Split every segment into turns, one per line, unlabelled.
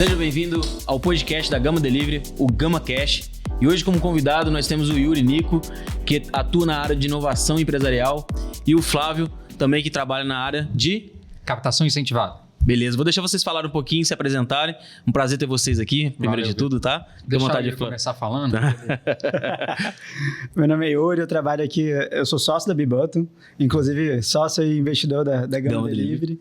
Seja bem-vindo ao podcast da Gama Delivery, o Gama Cash. E hoje, como convidado, nós temos o Yuri Nico, que atua na área de inovação empresarial, e o Flávio, também que trabalha na área de
captação incentivada.
Beleza, vou deixar vocês falarem um pouquinho, se apresentarem. Um prazer ter vocês aqui, primeiro de tudo, tá?
Deixa eu começar falando.
Meu nome é Yuri, eu trabalho aqui, eu sou sócio da B-Button, inclusive sócio e investidor da Gama Delivery.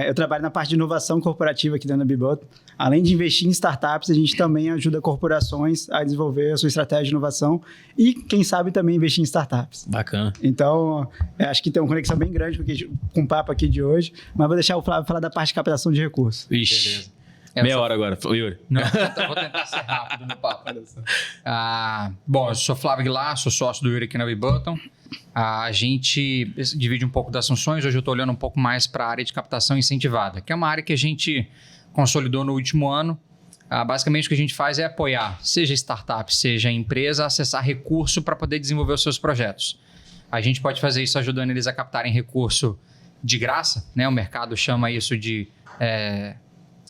Eu trabalho na parte de inovação corporativa aqui dentro da B-Button. Além de investir em startups, a gente também ajuda corporações a desenvolver a sua estratégia de inovação e, quem sabe, também investir em startups.
Bacana.
Então, acho que tem uma conexão bem grande com o papo aqui de hoje, mas vou deixar o Flávio falar da parte de captação de recursos.
Ixi, meia hora agora, Yuri.
Não, vou tentar ser rápido no papo. Bom, eu sou Flávio Aguilar, sou sócio do Yuri aqui na B-Button. A gente divide um pouco das funções. Hoje eu estou olhando um pouco mais para a área de captação incentivada, que é uma área que a gente consolidou no último ano. Basicamente o que a gente faz é apoiar, seja startup, seja empresa, a acessar recurso para poder desenvolver os seus projetos. A gente pode fazer isso ajudando eles a captarem recurso de graça, né? O mercado chama isso de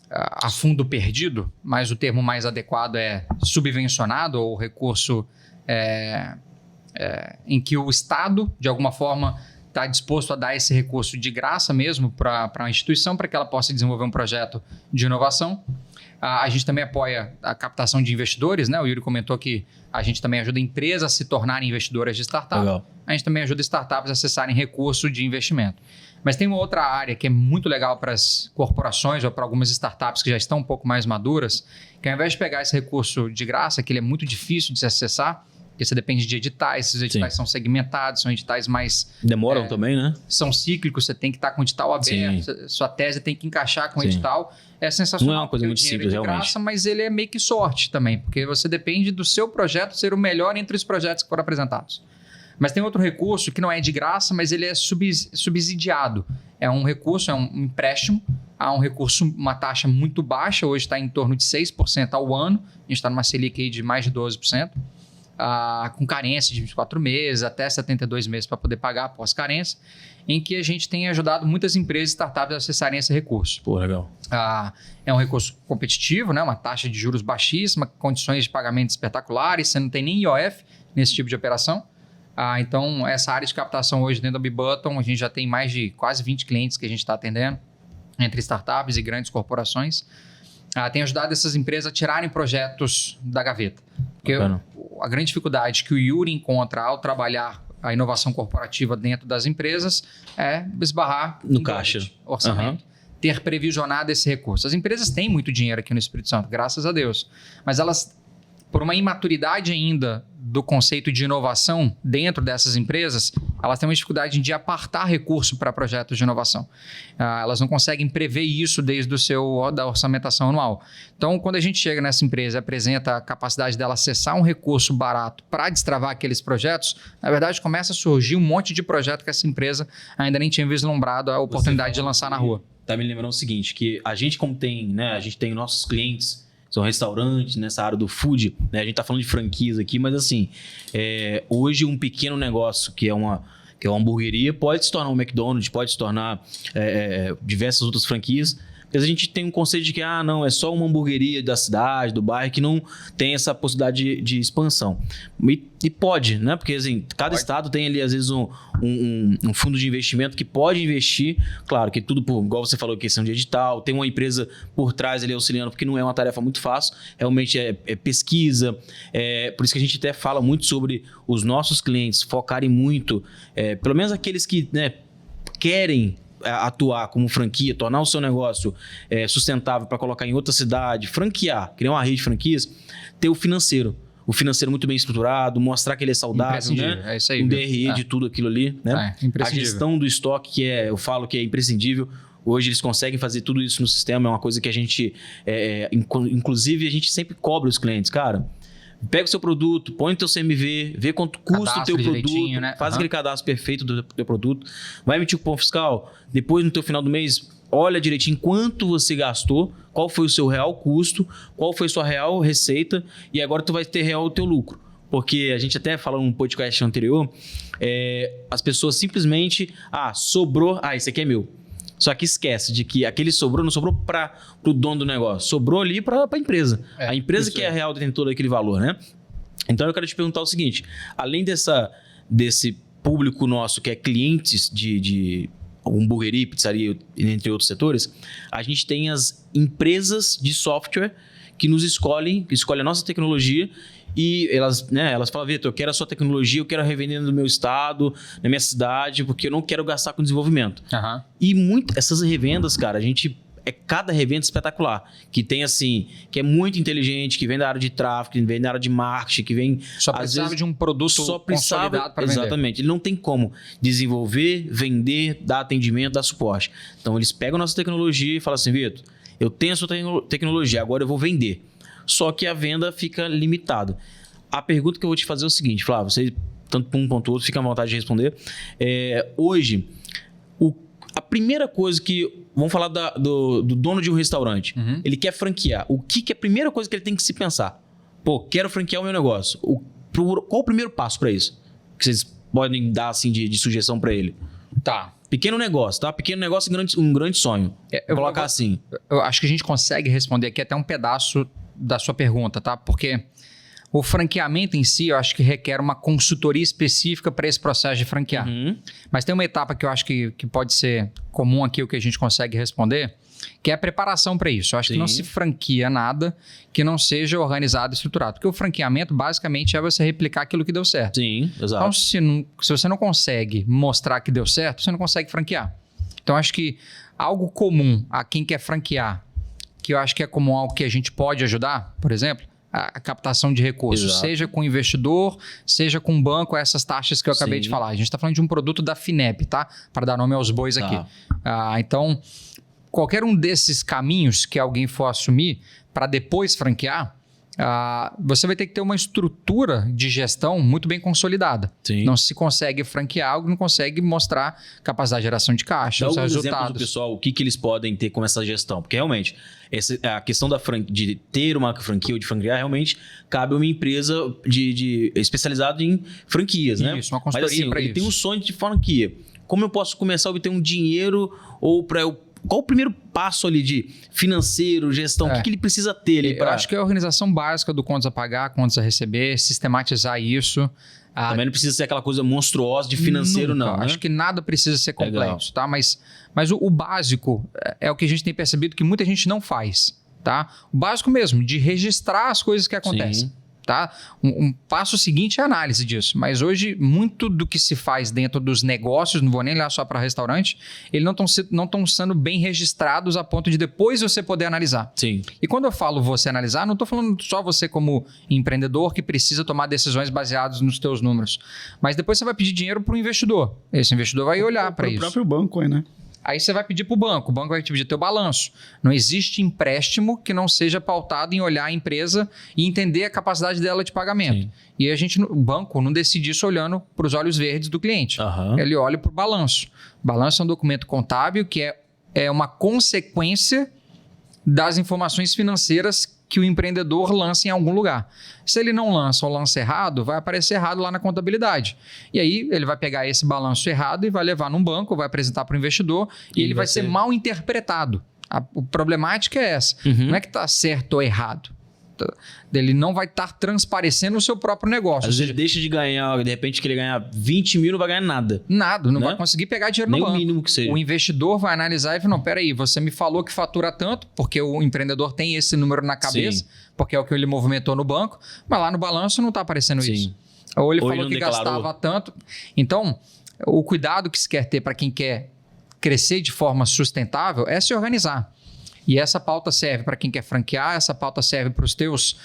a fundo perdido, mas o termo mais adequado é subvencionado, ou recurso em que o Estado, de alguma forma, está disposto a dar esse recurso de graça mesmo para a instituição, para que ela possa desenvolver um projeto de inovação. A gente também apoia a captação de investidores, né? O Yuri comentou que a gente também ajuda empresas a se tornarem investidoras de startup.
Legal.
A gente também ajuda startups a acessarem recurso de investimento. Mas tem uma outra área que é muito legal para as corporações ou para algumas startups que já estão um pouco mais maduras, que ao invés de pegar esse recurso de graça, que ele é muito difícil de se acessar, porque você depende de editais, esses editais são segmentados, são editais mais...
Demoram também, né?
São cíclicos, você tem que estar com o edital aberto, sua tese tem que encaixar com o edital. É sensacional.
Não é uma coisa muito simples,
de graça,
realmente.
mas ele é meio que sorte também, porque você depende do seu projeto ser o melhor entre os projetos que foram apresentados. Mas tem outro recurso que não é de graça, mas ele é subsidiado. É um recurso, é um empréstimo, há um recurso, uma taxa muito baixa, hoje está em torno de 6% ao ano, a gente está numa Selic aí de mais de 12%. Com carência de 24 meses até 72 meses para poder pagar após carência, em que a gente tem ajudado muitas empresas e startups a acessarem esse recurso.
Pô, legal.
É um recurso competitivo, né? Uma taxa de juros baixíssima, condições de pagamento espetaculares, você não tem nem IOF nesse tipo de operação. Então, essa área de captação hoje dentro da B-Button, a gente já tem mais de quase 20 clientes que a gente está atendendo, entre startups e grandes corporações. Tem ajudado essas empresas a tirarem projetos da gaveta. Porque a grande dificuldade que o Yuri encontra ao trabalhar a inovação corporativa dentro das empresas é esbarrar
no caixa,
orçamento, ter previsionado esse recurso. As empresas têm muito dinheiro aqui no Espírito Santo, graças a Deus, mas elas, por uma imaturidade ainda do conceito de inovação dentro dessas empresas, elas têm uma dificuldade de apartar recurso para projetos de inovação. Elas não conseguem prever isso desde da orçamentação anual. Então, quando a gente chega nessa empresa e apresenta a capacidade dela acessar um recurso barato para destravar aqueles projetos, na verdade começa a surgir um monte de projeto que essa empresa ainda nem tinha vislumbrado a oportunidade de lançar na rua.
Tá me lembrando o seguinte, que a gente como tem, né, a gente tem nossos clientes, são restaurantes nessa área do food, né? A gente tá falando de franquias aqui, mas assim, hoje um pequeno negócio que é uma hamburgueria pode se tornar um McDonald's, pode se tornar diversas outras franquias. Porque a gente tem um conceito de que, não, é só uma hamburgueria da cidade, do bairro, que não tem essa possibilidade de expansão. E pode, né? Porque assim, cada estado tem ali, às vezes, um fundo de investimento que pode investir. Claro que tudo, igual você falou, questão de edital, tem uma empresa por trás ali auxiliando, porque não é uma tarefa muito fácil. Realmente é pesquisa. Por isso que a gente até fala muito sobre os nossos clientes focarem muito, pelo menos aqueles que, né, querem atuar como franquia, tornar o seu negócio sustentável para colocar em outra cidade, franquear, criar uma rede de franquias, ter o financeiro muito bem estruturado, mostrar que ele é saudável, né?
É isso aí.
Um DRE de tudo aquilo ali, né? A gestão do estoque, que eu falo que é imprescindível. Hoje eles conseguem fazer tudo isso no sistema, é uma coisa que a gente, inclusive, a gente sempre cobra os clientes, cara. Pega o seu produto, põe o teu CMV, vê quanto custa o teu produto, né? Faz aquele cadastro perfeito do teu produto, vai emitir o cupom fiscal, depois no teu final do mês, olha direitinho quanto você gastou, qual foi o seu real custo, qual foi a sua real receita e agora tu vai ter real o teu lucro. Porque a gente até falou num podcast anterior, as pessoas simplesmente, sobrou, esse aqui é meu. Só que esquece de que aquele sobrou, não sobrou para o dono do negócio, sobrou ali para a empresa. A empresa que é a real detentora daquele valor, né? Então eu quero te perguntar o seguinte, além desse público nosso que é clientes de hamburgueria, pizzaria, entre outros setores, a gente tem as empresas de software que nos escolhem a nossa tecnologia e elas falam, Vitor, eu quero a sua tecnologia, eu quero revender no meu estado, na minha cidade, porque eu não quero gastar com desenvolvimento. E essas revendas, cara, cada revenda espetacular, que tem assim, que é muito inteligente, que vem da área de tráfego, que vem da área de marketing, que vem...
Só precisava de um produto consolidado para vender.
Exatamente. Ele não tem como desenvolver, vender, dar atendimento, dar suporte. Então, eles pegam a nossa tecnologia e falam assim, Vitor, eu tenho a sua tecnologia, agora eu vou vender. Só que a venda fica limitada. A pergunta que eu vou te fazer é o seguinte, Flávio, você, tanto para um quanto outro, fica à vontade de responder. Hoje, a primeira coisa que... Vamos falar do dono de um restaurante. Ele quer franquear. O que é a primeira coisa que ele tem que se pensar? Pô, quero franquear o meu negócio. Qual o primeiro passo para isso? Que vocês podem dar assim, de sugestão para ele?
Tá.
Pequeno negócio, tá? Pequeno negócio e um grande sonho. Vou colocar assim.
Eu acho que a gente consegue responder aqui até um pedaço da sua pergunta, tá? Porque o franqueamento em si, eu acho que requer uma consultoria específica para esse processo de franquear. Mas tem uma etapa que eu acho que pode ser comum aqui, o que a gente consegue responder, que é a preparação para isso. Eu acho que não se franquia nada que não seja organizado e estruturado. Porque o franqueamento, basicamente, é você replicar aquilo que deu certo.
Sim, exato.
Então, se você não consegue mostrar que deu certo, você não consegue franquear. Então, acho que algo comum a quem quer franquear, que eu acho que é comum algo que a gente pode ajudar, por exemplo, a captação de recursos,
Exato.
seja com investidor, seja com banco, essas taxas que eu acabei de falar. A gente está falando de um produto da Finep, tá? Para dar nome aos bois aqui. Então, qualquer um desses caminhos que alguém for assumir para depois franquear, você vai ter que ter uma estrutura de gestão muito bem consolidada.
Sim.
Não se consegue franquear algo, não consegue mostrar capacidade de geração de caixa, os resultados.
Exemplos do pessoal, o que eles podem ter com essa gestão? Porque realmente, a questão de ter uma franquia ou de franquear, realmente cabe a uma empresa especializada em franquias, né?
Isso, uma consultoria para isso.
Ele tem um sonho de franquia. Como eu posso começar a obter um dinheiro ou para eu... Qual o primeiro passo ali de financeiro, gestão? O que ele precisa ter ali para...
Eu acho que é a organização básica do contas a pagar, contas a receber, sistematizar isso.
Também não precisa ser aquela coisa monstruosa de financeiro,
nunca.
não. Né?
Acho que nada precisa ser complexo,
Legal.
tá? Mas o básico é o que a gente tem percebido que muita gente não faz, tá? O básico mesmo, de registrar as coisas que acontecem.
Sim.
Tá? Um passo seguinte é a análise disso. Mas hoje, muito do que se faz dentro dos negócios, não vou nem olhar só para restaurante, eles não estão sendo bem registrados a ponto de depois você poder analisar.
Sim.
E quando eu falo você analisar, não estou falando só você como empreendedor que precisa tomar decisões baseadas nos teus números. Mas depois você vai pedir dinheiro para o investidor. Esse investidor vai olhar para isso.
O próprio banco, né?
Aí você vai pedir para o banco vai te pedir teu balanço. Não existe empréstimo que não seja pautado em olhar a empresa e entender a capacidade dela de pagamento. Sim. E o banco não decide isso olhando para os olhos verdes do cliente. Ele olha para o balanço. Balanço é um documento contábil que é uma consequência das informações financeiras que o empreendedor lança em algum lugar. Se ele não lança ou lança errado, vai aparecer errado lá na contabilidade. E aí ele vai pegar esse balanço errado e vai levar num banco, vai apresentar para o investidor e ele vai ser mal interpretado. A problemática é essa. Não é que está certo ou errado. Ele não vai estar transparecendo o seu próprio negócio.
Às vezes ele deixa de ganhar, de repente que ele ganhar 20 mil, não vai ganhar nada.
Não vai conseguir pegar dinheiro no banco.
Nem o mínimo que seja.
O investidor vai analisar e falar, não, peraí, você me falou que fatura tanto, porque o empreendedor tem esse número na cabeça, sim, porque é o que ele movimentou no banco, mas lá no balanço não está aparecendo, sim, isso. Ou ele falou que gastava tanto. Então, o cuidado que se quer ter para quem quer crescer de forma sustentável é se organizar. E essa pauta serve para quem quer franquear, essa pauta serve para os teus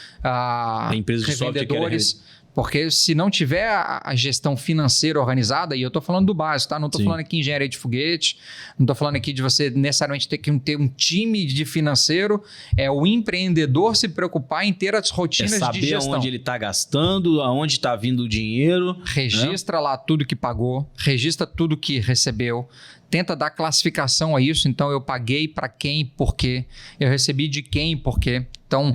revendedores, porque se não tiver a gestão financeira organizada, e eu estou falando do básico, tá? Não estou falando aqui em engenharia de foguete, não estou falando aqui de você necessariamente ter que ter um time de financeiro, é o empreendedor se preocupar em ter as rotinas de gestão.
Saber onde ele está gastando, aonde está vindo o dinheiro.
Registra lá tudo que pagou, registra tudo que recebeu, tenta dar classificação a isso. Então, eu paguei para quem e por quê. Eu recebi de quem e por quê. Então,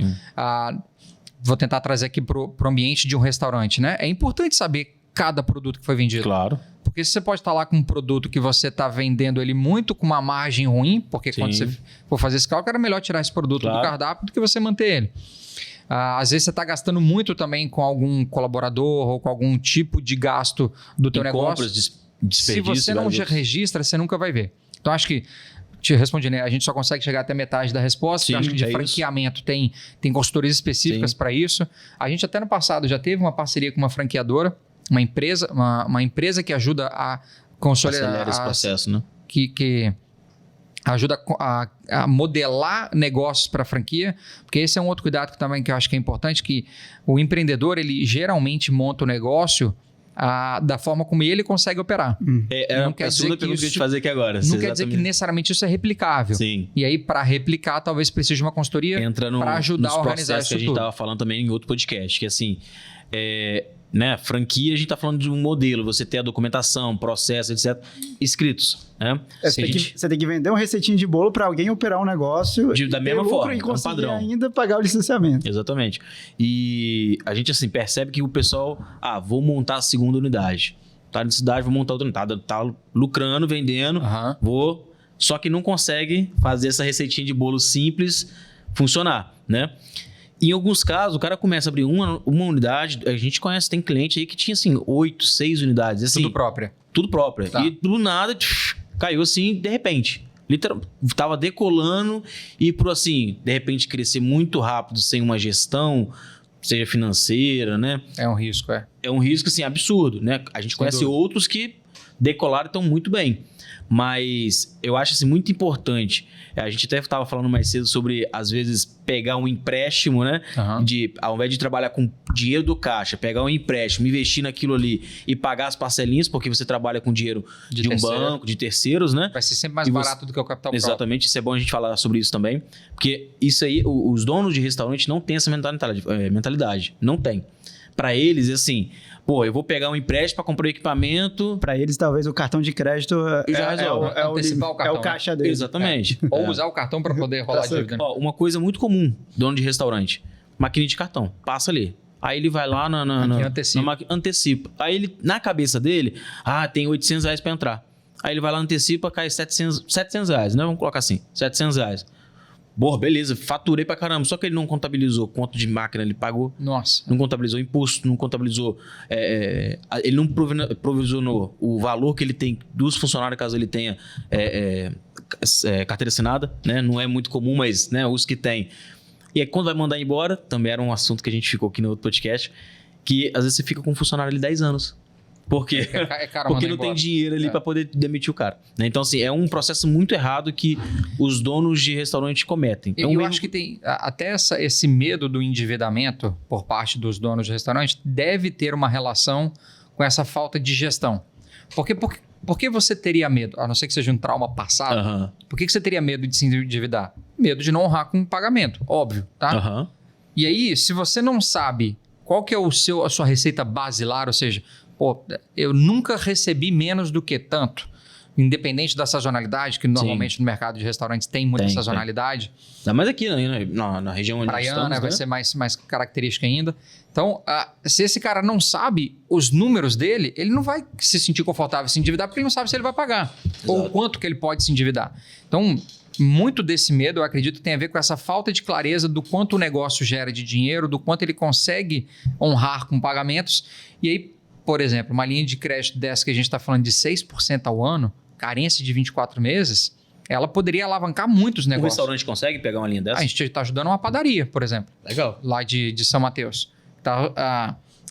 vou tentar trazer aqui para o ambiente de um restaurante, né? É importante saber cada produto que foi vendido.
Claro.
Porque você pode estar lá com um produto que você está vendendo ele muito com uma margem ruim, porque quando você for fazer esse cálculo, era melhor tirar esse produto do cardápio do que você manter ele. Às vezes você está gastando muito também com algum colaborador ou com algum tipo de gasto do teu negócio. Se você não registra, você nunca vai ver. Então, acho que te respondi, né? A gente só consegue chegar até metade da resposta. Sim, acho que de franqueamento tem consultorias específicas para isso. A gente até no passado já teve uma parceria com uma franqueadora, uma empresa que ajuda a consolidar...
Acelera esse processo, né?
Que ajuda a modelar negócios para franquia, porque esse é um outro cuidado que eu acho que é importante, que o empreendedor, ele geralmente monta o negócio da forma como ele consegue operar.
Não quer dizer que eu te fazer aqui agora.
Não quer dizer que necessariamente isso é replicável.
Sim.
E aí, para replicar, talvez precise de uma consultoria para ajudar a organizar isso
que a gente estava falando também em outro podcast, que assim, né, franquia, a gente está falando de um modelo, você tem a documentação, processo, etc, escritos, né?
Você tem que vender um receitinho de bolo para alguém operar um negócio
da mesma forma,
e conseguir
padrão.
ainda pagar o licenciamento.
Exatamente. E a gente assim percebe que o pessoal, vou montar a segunda unidade, tá nessa cidade, vou montar outra unidade, tá lucrando, vendendo, só que não consegue fazer essa receitinha de bolo simples funcionar, né? Em alguns casos, o cara começa a abrir uma unidade, a gente conhece, tem cliente aí que tinha assim 8, 6 unidades. Assim,
tudo própria.
Tudo própria. Tá. E do nada, caiu assim, de repente. Literalmente, tava decolando e por assim, de repente crescer muito rápido sem uma gestão, seja financeira, né?
É um risco,
É um risco, assim, absurdo, né? A gente conhece outros que decolaram e estão muito bem. Mas eu acho assim, muito importante. A gente até estava falando mais cedo sobre, às vezes, pegar um empréstimo, né? Ao invés de trabalhar com dinheiro do caixa, pegar um empréstimo, investir naquilo ali e pagar as parcelinhas, porque você trabalha com dinheiro de um banco, de terceiros, né?
Vai ser sempre mais barato do que o capital próprio.
Exatamente, isso é bom a gente falar sobre isso também. Porque isso aí, os donos de restaurante não têm essa mentalidade. Não tem. Para eles, assim, eu vou pegar um empréstimo para comprar um equipamento.
Para eles, talvez o cartão de crédito
antecipar o cartão,
o caixa deles.
Exatamente.
Ou usar o cartão para poder rolar dívida.
Uma coisa muito comum, dono de restaurante, maquininha de cartão, passa ali. Aí ele vai lá na antecipa. Aí ele, na cabeça dele, tem R$800 para entrar. Aí ele vai lá, antecipa, cai R$700, né? Vamos colocar assim, R$700. Boa, beleza, faturei pra caramba. Só que ele não contabilizou quanto de máquina ele pagou.
Nossa.
Não contabilizou imposto, não contabilizou... ele não provisionou o valor que ele tem dos funcionários, caso ele tenha carteira assinada, né? Não é muito comum, mas né, os que tem. E aí, quando vai mandar embora, também era um assunto que a gente ficou aqui no outro podcast, que às vezes você fica com um funcionário ali 10 anos. Porque não tem dinheiro ali para poder demitir o cara. Né? Então, assim, é um processo muito errado que os donos de restaurante cometem. Então,
eu acho que tem até esse medo do endividamento por parte dos donos de restaurante deve ter uma relação com essa falta de gestão. Por que você teria medo? A não ser que seja um trauma passado. Por que você teria medo de se endividar? Medo de não honrar com o pagamento, óbvio, tá? E aí, se você não sabe qual que é a sua receita basilar, ou seja... eu nunca recebi menos do que tanto, independente da sazonalidade, que normalmente no mercado de restaurantes tem muita sazonalidade.
Ainda mais aqui, né? Na região onde
Praiana,
estamos,
vai ser mais característica ainda. Então, se esse cara não sabe os números dele, ele não vai se sentir confortável em se endividar, porque ele não sabe se ele vai pagar. Exato. Ou quanto que ele pode se endividar. Então, muito desse medo, eu acredito, tem a ver com essa falta de clareza do quanto o negócio gera de dinheiro, do quanto ele consegue honrar com pagamentos. E aí, por exemplo, uma linha de crédito dessa que a gente está falando de 6% ao ano, carência de 24 meses, ela poderia alavancar muitos negócios.
O restaurante consegue pegar uma linha dessa?
A gente está ajudando uma padaria, por exemplo.
Legal.
Lá de São Mateus.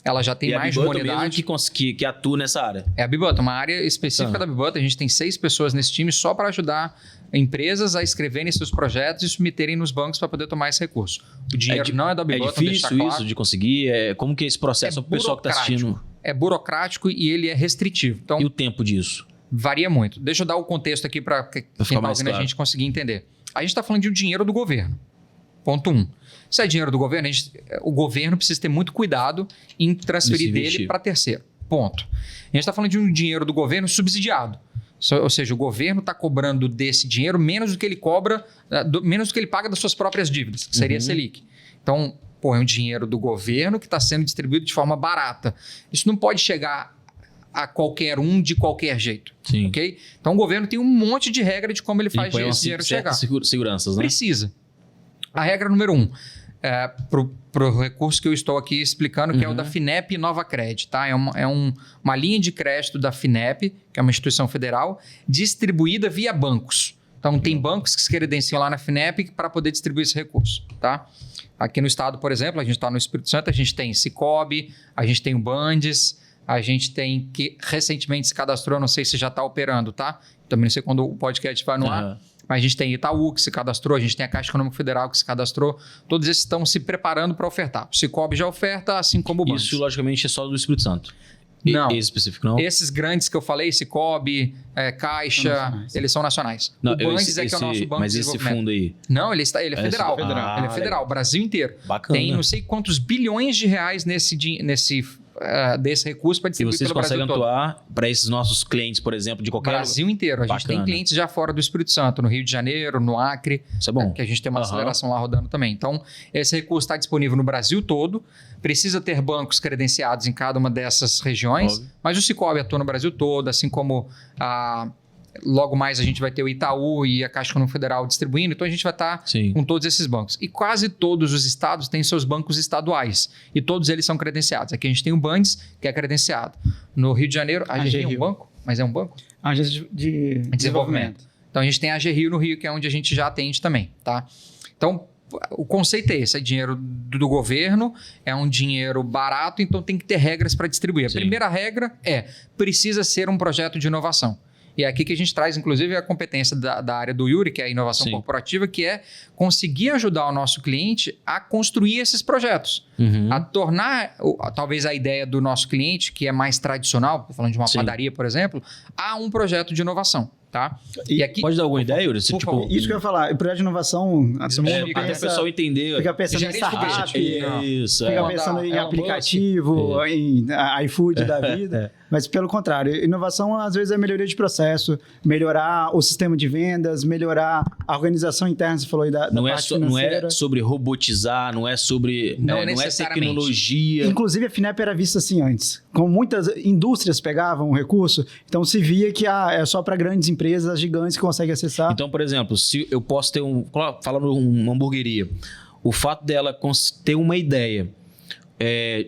Ela já tem mais de uma unidade.
Que atua nessa área.
É a Bibutter, uma área específica da Bibutter. A gente tem 6 pessoas nesse time só para ajudar empresas a escreverem seus projetos e submeterem nos bancos para poder tomar esse recurso. O dinheiro não é da Bibutter.
É difícil isso de conseguir? Como que é esse processo? O pessoal que está assistindo...
É burocrático e ele é restritivo. Então,
e o tempo disso?
Varia muito. Deixa eu dar o contexto aqui para quem está ouvindo a gente conseguir entender. A gente está falando de um dinheiro do governo. Ponto 1. Se é dinheiro do governo, o governo precisa ter muito cuidado em transferir dele para terceiro. Ponto. A gente está falando de um dinheiro do governo subsidiado. Ou seja, o governo está cobrando desse dinheiro menos do que ele cobra, menos do que ele paga das suas próprias dívidas, que seria a Selic. Então, Pô, é um dinheiro do governo que está sendo distribuído de forma barata. Isso não pode chegar a qualquer um de qualquer jeito.
Sim.
Ok? Então o governo tem um monte de regra de como ele faz esse dinheiro chegar.
Seguranças, né?
Precisa. A regra número 1, para o recurso que eu estou aqui explicando, que é o da FINEP Nova Cred, tá? É uma linha de crédito da FINEP, que é uma instituição federal, distribuída via bancos. Então, tem bancos que se credenciam lá na FINEP para poder distribuir esse recurso, tá? Aqui no estado, por exemplo, a gente está no Espírito Santo, a gente tem Sicoob, a gente tem o Bandes, a gente tem que recentemente se cadastrou, não sei se já está operando, tá? Também não sei quando o podcast vai no ar. Mas a gente tem Itaú que se cadastrou, a gente tem a Caixa Econômica Federal que se cadastrou. Todos esses estão se preparando para ofertar. O Sicoob já oferta, assim como o Bandes.
Isso, logicamente, é só do Espírito Santo.
Não.
Esse específico não?
Esses grandes que eu falei, Sicoob, Caixa, eles são nacionais.
Não,
o Bandes é que é o nosso banco
mas
de
esse
desenvolvimento.
fundo aí...
Não, ele é federal. Ele é federal,
legal.
Brasil inteiro.
Bacana.
Tem não sei quantos bilhões de reais desse recurso para
E
distribuir
vocês
pelo Brasil
conseguem
todo.
atuar para esses nossos clientes, por exemplo, de qualquer...
Brasil inteiro. A gente tem clientes já fora do Espírito Santo, no Rio de Janeiro, no Acre.
Isso é bom.
Que a gente tem uma aceleração lá rodando também. Então, esse recurso está disponível no Brasil todo. Precisa ter bancos credenciados em cada uma dessas regiões.
Óbvio.
Mas o Sicoob atua no Brasil todo, assim como logo mais a gente vai ter o Itaú e a Caixa Econômica Federal distribuindo. Então, a gente vai estar com todos esses bancos. E quase todos os estados têm seus bancos estaduais. E todos eles são credenciados. Aqui a gente tem o Bandes, que é credenciado. No Rio de Janeiro, a gente tem um banco, mas é um banco?
Agência de desenvolvimento.
Então, a gente tem a AGRIO no Rio, que é onde a gente já atende também, tá? Então, o conceito é esse, é dinheiro do governo, é um dinheiro barato, então tem que ter regras para distribuir.
Sim.
A primeira regra precisa ser um projeto de inovação. E é aqui que a gente traz, inclusive, a competência da área do Yuri, que é a inovação corporativa, que é conseguir ajudar o nosso cliente a construir esses projetos. A tornar, talvez, a ideia do nosso cliente, que é mais tradicional, falando de uma padaria, por exemplo, a um projeto de inovação. Tá?
E
aqui,
pode dar alguma ideia, Yuri?
Isso que eu ia falar, o projeto de inovação, todo mundo
Até o pessoal entender.
fica pensando em startup,
Isso,
fica pensando em aplicativo, em iFood da vida, mas pelo contrário, inovação às vezes é melhoria de processo, melhorar o sistema de vendas, melhorar a organização interna, você falou aí da parte financeira.
Não é sobre robotizar, não é sobre não é tecnologia.
Inclusive a FINEP era vista assim antes, como muitas indústrias pegavam o recurso, então se via que é só para grandes empresas gigantes que conseguem acessar.
Então, por exemplo, se eu posso ter falando uma hamburgueria, o fato dela ter uma ideia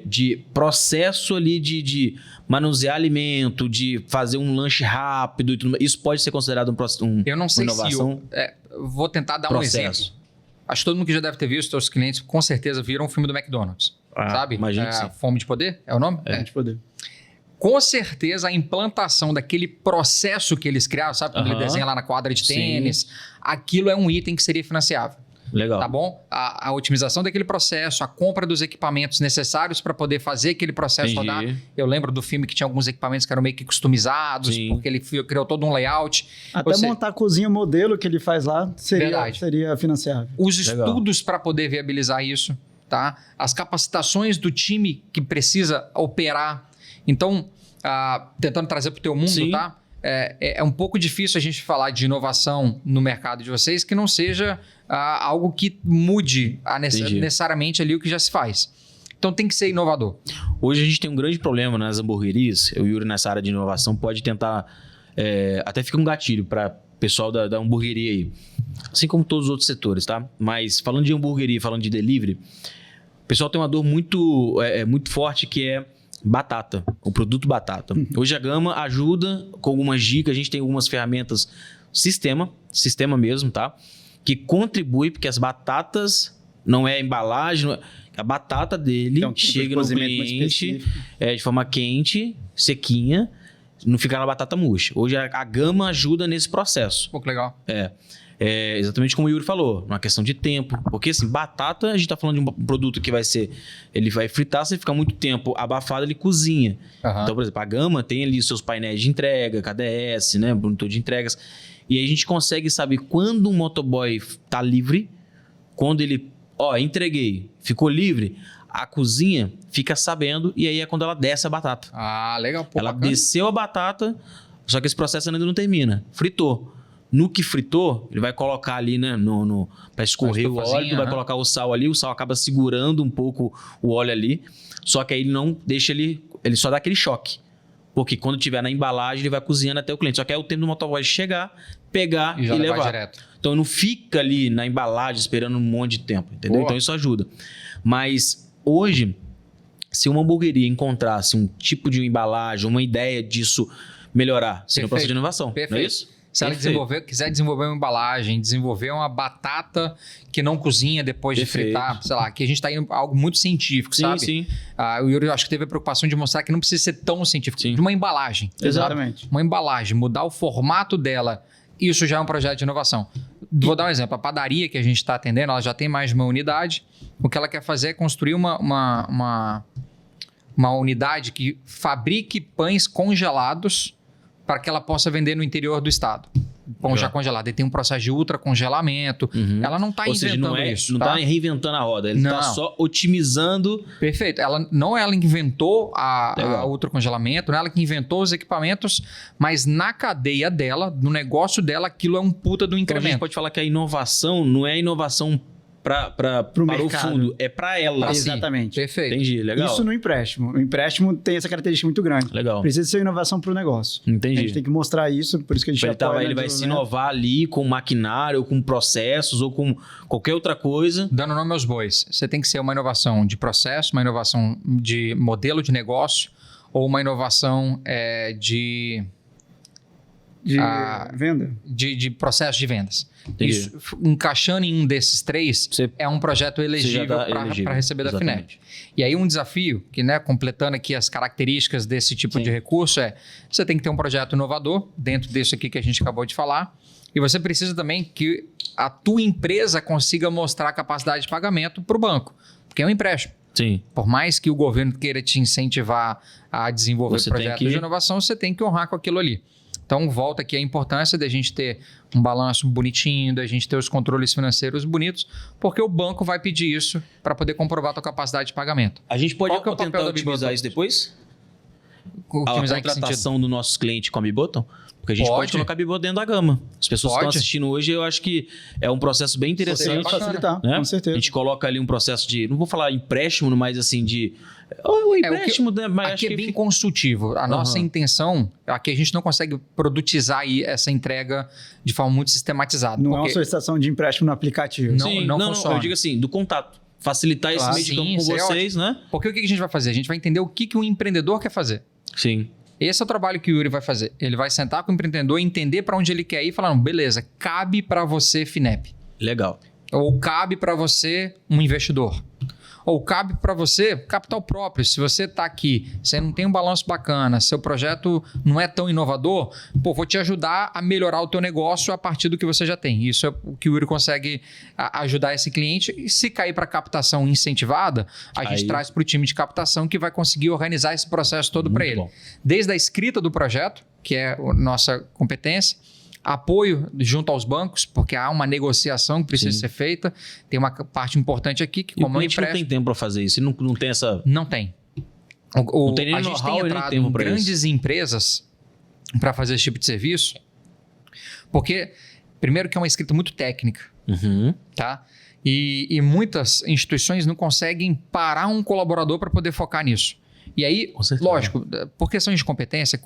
de processo ali de manusear alimento, de fazer um lanche rápido e tudo mais, isso pode ser considerado
eu não sei
uma inovação?
Vou tentar dar um exemplo. Acho que todo mundo que já deve ter visto, os clientes com certeza viram o filme do McDonald's, sabe?
Imagino que sim.
Fome de Poder, é o nome?
Fome de Poder.
Com certeza, a implantação daquele processo que eles criaram, sabe? Quando ele desenha lá na quadra de tênis, aquilo é um item que seria financiável.
Legal.
Tá bom? A otimização daquele processo, a compra dos equipamentos necessários para poder fazer aquele processo rodar. Eu lembro do filme que tinha alguns equipamentos que eram meio que customizados, porque ele criou todo um layout.
Até montar a cozinha modelo que ele faz lá seria financiável.
Os estudos para poder viabilizar isso, tá? As capacitações do time que precisa operar. Então, tentando trazer para o teu mundo, tá? É um pouco difícil a gente falar de inovação no mercado de vocês que não seja algo que mude necessariamente ali o que já se faz. Então, tem que ser inovador.
Hoje a gente tem um grande problema nas hamburguerias. O Yuri, nessa área de inovação, pode tentar... até fica um gatilho para o pessoal da hamburgueria aí. Assim como todos os outros setores, tá? Mas falando de hamburgueria, falando de delivery, o pessoal tem uma dor muito forte que é batata, o produto batata. Hoje a Gama ajuda com algumas dicas, a gente tem algumas ferramentas, sistema mesmo, tá? Que contribui, porque as batatas não é a embalagem, a batata dele chega no cliente de forma quente, sequinha, não fica na batata murcha. Hoje a Gama ajuda nesse processo.
Pô, que legal.
Exatamente como o Yuri falou, uma questão de tempo. Porque assim, batata, a gente tá falando de um produto que ele vai fritar, se ele ficar muito tempo abafado, ele cozinha. Então, por exemplo, a Gama tem ali os seus painéis de entrega, KDS, né, monitor de entregas. E aí a gente consegue saber quando um motoboy tá livre, quando ele, entreguei, ficou livre, a cozinha fica sabendo, e aí é quando ela desce a batata.
Legal. Pô,
ela
bacana.
desceu a batata, só que esse processo ainda não termina. Fritou. No que fritou, ele vai colocar ali, né, para escorrer o óleo, vai colocar o sal ali, o sal acaba segurando um pouco o óleo ali, só que aí ele não deixa ele só dá aquele choque. Porque quando tiver na embalagem, ele vai cozinhando até o cliente. Só que é o tempo do motoboy chegar, pegar e levar.
Direto.
Então não fica ali na embalagem esperando um monte de tempo, entendeu? Então isso ajuda. Mas hoje, se uma hamburgueria encontrasse um tipo de embalagem, uma ideia disso melhorar, seria um processo de inovação.
Perfeito.
Não é isso?
Se ela quiser desenvolver uma embalagem, desenvolver uma batata que não cozinha depois de fritar, sei lá, que a gente está indo para algo muito científico, sabe? Sim. O Yuri, eu acho que teve a preocupação de mostrar que não precisa ser tão científico, de uma embalagem.
Exatamente.
Sabe? Uma embalagem, mudar o formato dela, isso já é um projeto de inovação. Vou dar um exemplo. A padaria que a gente está atendendo, ela já tem mais de uma unidade. O que ela quer fazer é construir uma unidade que fabrique pães congelados para que ela possa vender no interior do estado. Pão já congelado. Ele tem um processo de ultracongelamento. Ela não está inventando isso.
Não está reinventando a roda. Ele está só otimizando.
Perfeito. Não é ela que inventou a ultracongelamento, não é ela que inventou os equipamentos, mas na cadeia dela, no negócio dela, aquilo é um puta do incremento.
Então a gente pode falar que a inovação não é a inovação para o fundo, é para ela.
Exatamente.
Perfeito.
Entendi, legal.
Isso no empréstimo. O empréstimo tem essa característica muito grande.
Legal.
Precisa ser inovação para o negócio.
Entendi.
A gente tem que mostrar isso, por isso que a gente apoia.
Ele vai se inovar ali com maquinário, ou com processos, ou com qualquer outra coisa.
Dando nome aos bois. Você tem que ser uma inovação de processo, uma inovação de modelo de negócio, ou uma inovação de
venda?
De processo de vendas. Isso, encaixando em um desses três, é um projeto elegível para receber da FINEP. E aí um desafio, que completando aqui as características desse tipo de recurso, você tem que ter um projeto inovador, dentro disso aqui que a gente acabou de falar, e você precisa também que a tua empresa consiga mostrar a capacidade de pagamento para o banco, porque é um empréstimo.
Sim.
Por mais que o governo queira te incentivar a desenvolver projetos de inovação, você tem que honrar com aquilo ali. Então, volta aqui a importância de a gente ter um balanço bonitinho, da gente ter os controles financeiros bonitos, porque o banco vai pedir isso para poder comprovar a tua capacidade de pagamento.
A gente pode tentar otimizar isso depois?
Otimizar
a contratação dos nossos clientes com a Bibottom? Porque a gente pode colocar a Bibottom dentro da gama. As pessoas que estão assistindo hoje, eu acho que é um processo bem interessante.
Facilitar,
né?
Com certeza.
A gente coloca ali um processo de, não vou falar empréstimo, mas assim de... O empréstimo,
mas aqui é bem consultivo. A nossa intenção, aqui a gente não consegue produtizar aí essa entrega de forma muito sistematizada.
Não é uma solicitação de empréstimo no aplicativo.
Não funciona.
Eu digo assim, do contato. Facilitar esse meio de campo com vocês, né?
Porque o que a gente vai fazer? A gente vai entender o que o empreendedor quer fazer.
Sim.
Esse é o trabalho que o Yuri vai fazer. Ele vai sentar com o empreendedor, entender para onde ele quer ir e falar, beleza, cabe para você FINEP.
Legal.
Ou cabe para você um investidor. Ou cabe para você capital próprio. Se você está aqui, você não tem um balanço bacana, seu projeto não é tão inovador, vou te ajudar a melhorar o teu negócio a partir do que você já tem. Isso é o que o Yuri consegue ajudar esse cliente. E se cair para captação incentivada, a gente traz para o time de captação que vai conseguir organizar esse processo todo para ele. Bom. Desde a escrita do projeto, que é a nossa competência, apoio junto aos bancos, porque há uma negociação que precisa ser feita. Tem uma parte importante aqui que, como
o cliente não tem tempo para fazer isso, não tem essa...
Não tem.
Não tem nem
a gente tem entrado em grandes empresas para fazer esse tipo de serviço, porque, primeiro, que é uma escrita muito técnica, tá? E muitas instituições não conseguem parar um colaborador para poder focar nisso. E aí, lógico, por questão de competência,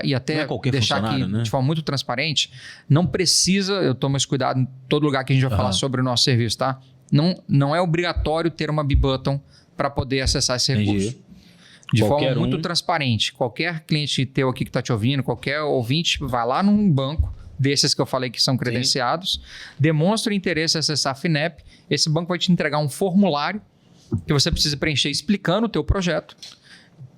e até deixar aqui de forma muito transparente, não precisa, eu tomo esse cuidado em todo lugar que a gente vai falar sobre o nosso serviço, tá? Não é obrigatório ter uma Bibottom para poder acessar esse recurso. De forma muito transparente. Qualquer cliente teu aqui que está te ouvindo, qualquer ouvinte, vai lá num banco desses que eu falei que são credenciados, demonstra o interesse em acessar a FINEP, esse banco vai te entregar um formulário que você precisa preencher explicando o teu projeto.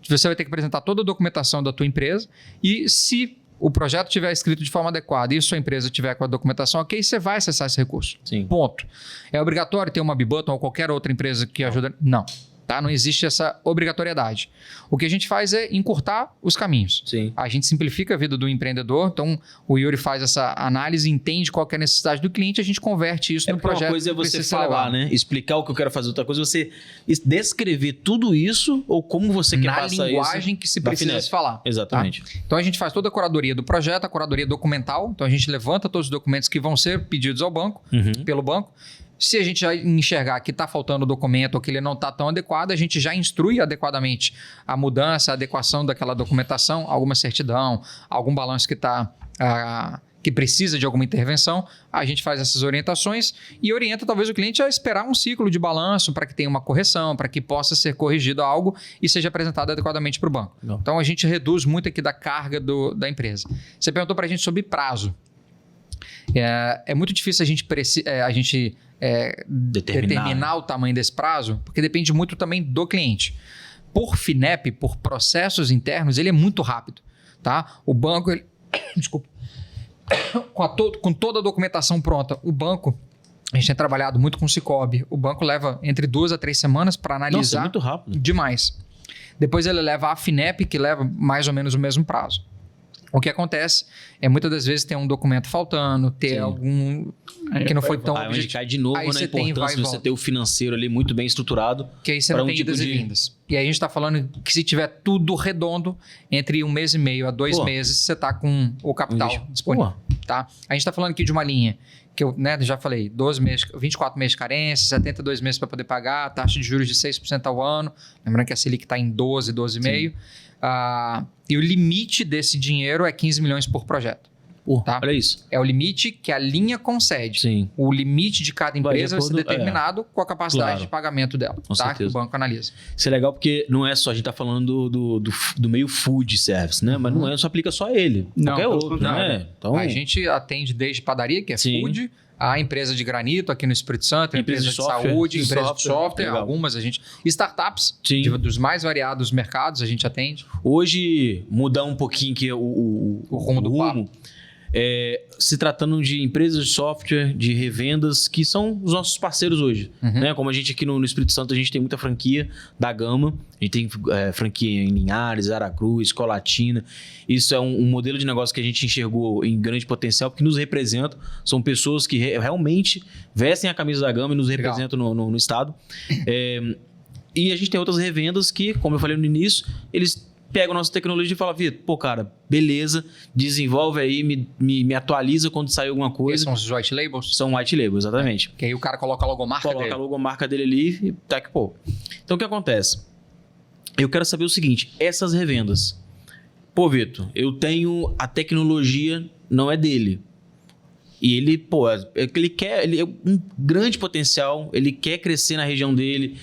Você vai ter que apresentar toda a documentação da tua empresa e se o projeto estiver escrito de forma adequada e a sua empresa tiver com a documentação ok, você vai acessar esse recurso.
Sim.
Ponto. É obrigatório ter uma Bibottom ou qualquer outra empresa que ajuda? Não. Tá? Não existe essa obrigatoriedade. O que a gente faz é encurtar os caminhos.
Sim.
A gente simplifica a vida do empreendedor. Então, o Yuri faz essa análise, entende qual que é a necessidade do cliente, a gente converte isso no projeto.
Uma coisa é
que
você
precisa ser
falar,
levado.
né? Explicar o que eu quero fazer. Outra coisa é você descrever tudo isso ou como você quer
Na
passar isso.
linguagem que se precisa se falar.
Exatamente.
Tá? Então, a gente faz toda a curadoria do projeto, a curadoria documental. Então, a gente levanta todos os documentos que vão ser pedidos ao banco, pelo banco. Se a gente já enxergar que está faltando documento ou que ele não está tão adequado, a gente já instrui adequadamente a mudança, a adequação daquela documentação, alguma certidão, algum balanço que precisa de alguma intervenção, a gente faz essas orientações e orienta talvez o cliente a esperar um ciclo de balanço para que tenha uma correção, para que possa ser corrigido algo e seja apresentado adequadamente para o banco.
Não.
Então, a gente reduz muito aqui da carga da empresa. Você perguntou para a gente sobre prazo. É muito difícil a gente determinar o tamanho desse prazo, porque depende muito também do cliente. Por FINEP, por processos internos, ele é muito rápido. Tá? O banco, desculpa, com toda a documentação pronta, o banco, a gente tem trabalhado muito com o Sicoob, o banco leva entre 2 a 3 semanas para analisar.
Nossa, é muito rápido.
Demais. Depois ele leva a FINEP, que leva mais ou menos o mesmo prazo. O que acontece é muitas das vezes tem um documento faltando, ter algum que não foi tão
objetivo. Onde cai de novo
aí
na importância de você ter o financeiro ali muito bem estruturado.
Que aí você não tem idas e vindas. E aí a gente está falando que se tiver tudo redondo, entre 1 mês e meio a 2 meses, você está com o capital disponível. Tá? A gente está falando aqui de uma linha que eu já falei, 12 meses, 24 meses de carência, 72 meses para poder pagar, taxa de juros de 6% ao ano. Lembrando que a Selic está em 12, 12,5%. E o limite desse dinheiro é 15 milhões por projeto. Tá?
Olha isso.
É o limite que a linha concede.
Sim.
O limite de cada empresa vai ser determinado com a capacidade de pagamento dela.
Com certeza.
Que o banco analisa.
Isso é legal porque não é só, a gente está falando do meio food service, né? Mas não só aplica só ele. Qualquer outro, né? Então,
a gente atende desde padaria, que é food, a empresa de granito aqui no Espírito Santo, a empresa de saúde, empresa de software, algumas a gente... Startups, dos mais variados mercados, a gente atende.
Hoje, mudar um pouquinho que o rumo do papo. Se tratando de empresas de software, de revendas, que são os nossos parceiros hoje. Né? Como a gente aqui no Espírito Santo, a gente tem muita franquia da Gama. A gente tem franquia em Linhares, Aracruz, Colatina. Isso é um modelo de negócio que a gente enxergou em grande potencial, porque nos representa. São pessoas que realmente vestem a camisa da Gama e nos representam no estado. E a gente tem outras revendas que, como eu falei no início, eles pegam a nossa tecnologia e falam, Vitor, cara, beleza, desenvolve aí, me atualiza quando sair alguma coisa.
Esses são os white labels?
São white labels, exatamente.
Que aí o cara coloca a logomarca dele.
Coloca a logomarca dele ali e tá que pô. Então, o que acontece? Eu quero saber o seguinte, essas revendas. Pô, Vitor, eu tenho a tecnologia, não é dele. E ele, ele é um grande potencial, ele quer crescer na região dele,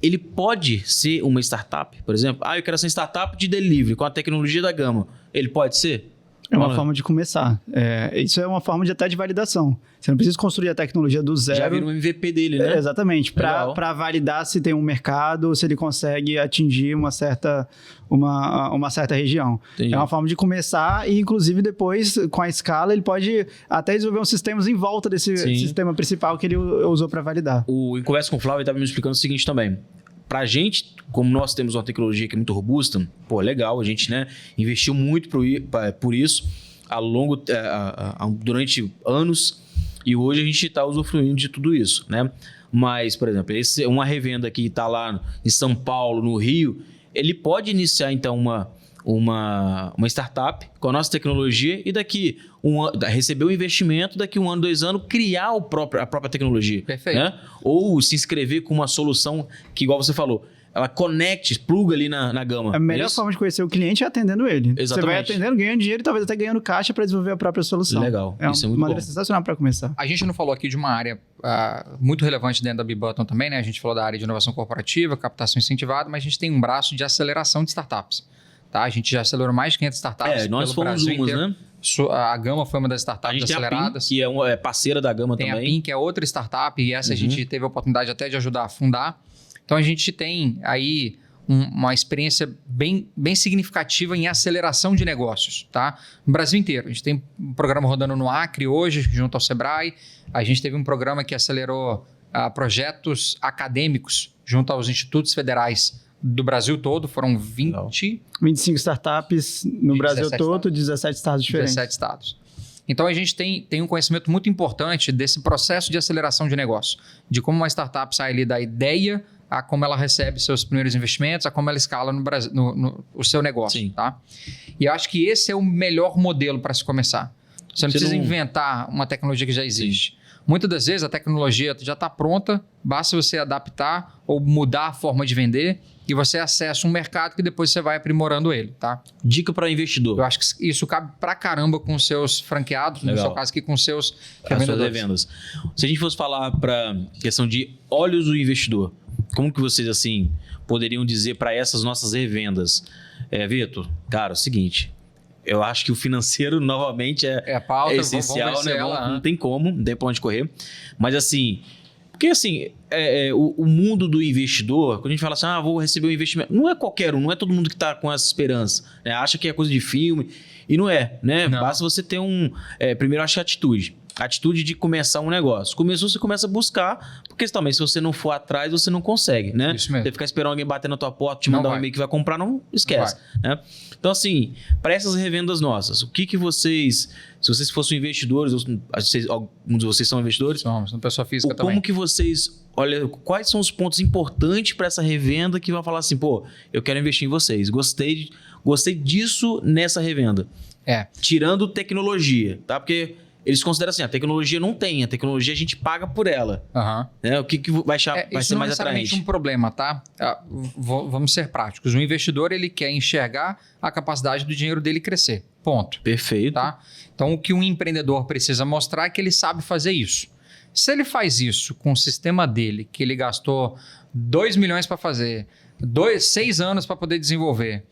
ele pode ser uma startup, por exemplo. Eu quero ser uma startup de delivery com a tecnologia da Gama. Ele pode ser?
É uma forma de começar. Isso é uma forma de validação. Você não precisa construir a tecnologia do zero.
Já vira um MVP dele, né?
Exatamente. Para validar se tem um mercado, se ele consegue atingir uma certa região. Entendi. É uma forma de começar e, inclusive, depois, com a escala, ele pode até desenvolver uns sistemas em volta desse sistema principal que ele usou para validar.
Em conversa com o Flávio, ele estava me explicando o seguinte também. Pra gente, como nós temos uma tecnologia que é muito robusta, legal, a gente, né, investiu muito por isso durante anos e hoje a gente está usufruindo de tudo isso, né? Mas, por exemplo, uma revenda que está lá em São Paulo, no Rio, ele pode iniciar, então, uma startup com a nossa tecnologia e daqui receber o investimento, daqui 1 ano, 2 anos, criar a própria tecnologia.
Perfeito.
Né? Ou se inscrever com uma solução que, igual você falou, ela pluga ali na Gama.
A melhor forma de conhecer o cliente é atendendo ele.
Exatamente.
Você vai atendendo, ganhando dinheiro e talvez até ganhando caixa para desenvolver a própria solução.
Legal. Isso é muito
uma
bom.
maneira sensacional para começar.
A gente não falou aqui de uma área muito relevante dentro da B-Button também, né? A gente falou da área de inovação corporativa, captação incentivada, mas a gente tem um braço de aceleração de startups. Tá? A gente já acelerou mais de 500 startups
nós
pelo
fomos
Brasil
umas,
inteiro.
né?
A Gama foi uma das startups aceleradas.
Tem a PIN, que é parceira da Gama
tem
também.
Tem a PIN, que é outra startup, e essa a gente teve a oportunidade até de ajudar a fundar. Então, a gente tem aí uma experiência bem significativa em aceleração de negócios, tá? No Brasil inteiro. A gente tem um programa rodando no Acre hoje, junto ao Sebrae. A gente teve um programa que acelerou projetos acadêmicos junto aos institutos federais do Brasil todo, foram
25 startups no Brasil todo, 17 estados diferentes.
17 estados. Então, a gente tem um conhecimento muito importante desse processo de aceleração de negócio, de como uma startup sai ali da ideia a como ela recebe seus primeiros investimentos, a como ela escala no Brasil, o seu negócio.
Sim.
Tá? E eu acho que esse é o melhor modelo para se começar. Você não precisa inventar uma tecnologia que já existe. Muitas das vezes a tecnologia já está pronta, basta você adaptar ou mudar a forma de vender e você acessa um mercado que depois você vai aprimorando ele, tá?
Dica para investidor.
Eu acho que isso cabe pra caramba com seus franqueados, no seu caso aqui com seus
revendas. Se a gente fosse falar para questão de olhos do investidor, como que vocês assim poderiam dizer para essas nossas revendas? Vitor, cara, é o seguinte, eu acho que o financeiro novamente é
pauta,
essencial, né? Não tem como, não tem pra onde correr. Mas assim, porque assim, o mundo do investidor, quando a gente fala assim, vou receber um investimento, não é qualquer um, não é todo mundo que tá com essa esperança, né? Acha que é coisa de filme, e não é, né?
Não.
Basta você ter primeiro, acho que atitude de começar um negócio. Começou, você começa a buscar, porque também se você não for atrás, você não consegue, né?
Isso mesmo.
Você ficar esperando alguém bater na tua porta, te mandar um e-mail que vai comprar, não esquece, né? Então assim, para essas revendas nossas, o que vocês, se vocês fossem investidores, alguns de vocês são investidores?
Somos, uma pessoa física também.
Como que vocês, olha, quais são os pontos importantes para essa revenda que vai falar assim, pô, eu quero investir em vocês, gostei disso nessa revenda. Tirando tecnologia, tá? Porque eles consideram assim, a tecnologia não tem, a tecnologia a gente paga por ela. Né? O que vai ser mais atraente?
Isso não é necessariamente um problema, tá? Vamos ser práticos. O investidor, ele quer enxergar a capacidade do dinheiro dele crescer. Ponto.
Perfeito.
Tá? Então, o que um empreendedor precisa mostrar é que ele sabe fazer isso. Se ele faz isso com o sistema dele, que ele gastou 2 milhões para fazer, 6 anos para poder desenvolver,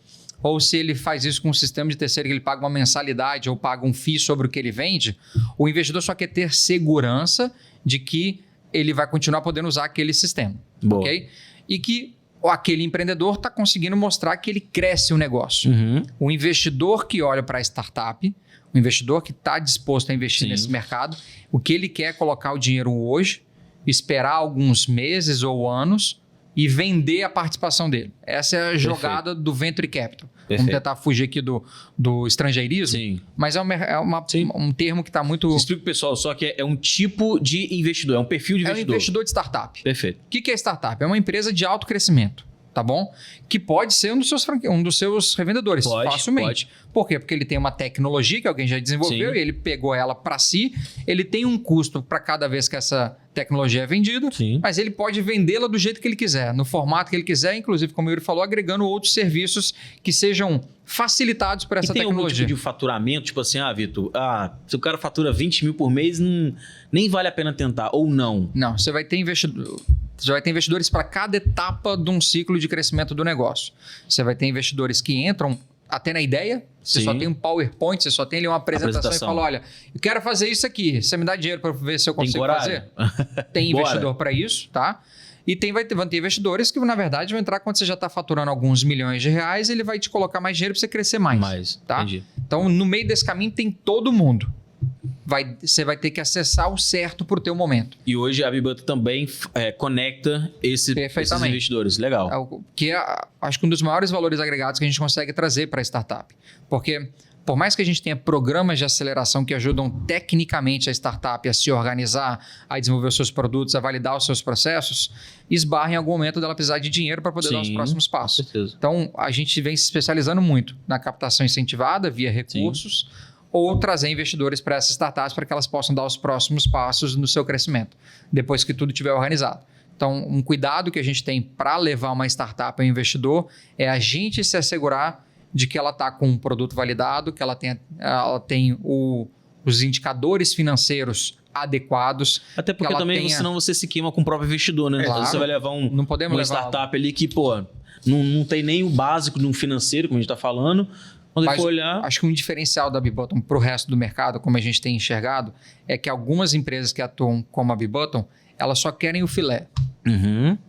ou se ele faz isso com um sistema de terceiro que ele paga uma mensalidade ou paga um FII sobre o que ele vende, o investidor só quer ter segurança de que ele vai continuar podendo usar aquele sistema.
Boa.
Ok? E que aquele empreendedor está conseguindo mostrar que ele cresce o negócio. O investidor que olha para a startup, o investidor que está disposto a investir nesse mercado, o que ele quer é colocar o dinheiro hoje, esperar alguns meses ou anos e vender a participação dele. Essa é a jogada do Venture Capital. Vamos tentar fugir aqui do estrangeirismo, mas é um termo que está muito...
Explica pro pessoal só que é um tipo de investidor, é um perfil de investidor.
É um investidor de startup.
Perfeito.
O que é startup? É uma empresa de alto crescimento, tá bom? Que pode ser um dos seus revendedores, facilmente. Por quê? Porque ele tem uma tecnologia que alguém já desenvolveu e ele pegou ela para si, ele tem um custo para cada vez que essa tecnologia é vendida, mas ele pode vendê-la do jeito que ele quiser, no formato que ele quiser, inclusive, como o Yuri falou, agregando outros serviços que sejam facilitados por essa tecnologia.
Tem algum tipo de faturamento, tipo assim, Vitor, se o cara fatura 20 mil por mês, nem vale a pena tentar, ou não?
Não, você vai ter investidores para cada etapa de um ciclo de crescimento do negócio. Você vai ter investidores que entram até na ideia, você só tem um PowerPoint, você só tem ali uma apresentação e fala, olha, eu quero fazer isso aqui, você me dá dinheiro para ver se eu consigo fazer? Tem investidor para isso, tá? E vão ter investidores que, na verdade, vão entrar quando você já está faturando alguns milhões de reais, ele vai te colocar mais dinheiro para você crescer mais. Tá?
Entendi.
Então, no meio desse caminho tem todo mundo. Você vai ter que acessar o certo para o teu momento.
E hoje a Bibutton também conecta esses investidores. Legal.
Que acho que um dos maiores valores agregados que a gente consegue trazer para a startup. Porque, por mais que a gente tenha programas de aceleração que ajudam tecnicamente a startup a se organizar, a desenvolver os seus produtos, a validar os seus processos, esbarra em algum momento dela precisar de dinheiro para poder dar os próximos passos.
Com certeza.
Então, a gente vem se especializando muito na captação incentivada via recursos, ou trazer investidores para essas startups para que elas possam dar os próximos passos no seu crescimento, depois que tudo estiver organizado. Então, um cuidado que a gente tem para levar uma startup ao investidor é a gente se assegurar de que ela está com um produto validado, que ela tem os indicadores financeiros adequados.
Até porque também, senão você se queima com o próprio investidor, né?
Claro.
Você vai levar uma startup ali que, não tem nem o básico de um financeiro, como a gente está falando. Quando for olhar...
Acho que um diferencial da Bibutton para o resto do mercado, como a gente tem enxergado, é que algumas empresas que atuam como a Bibutton, elas só querem o filé.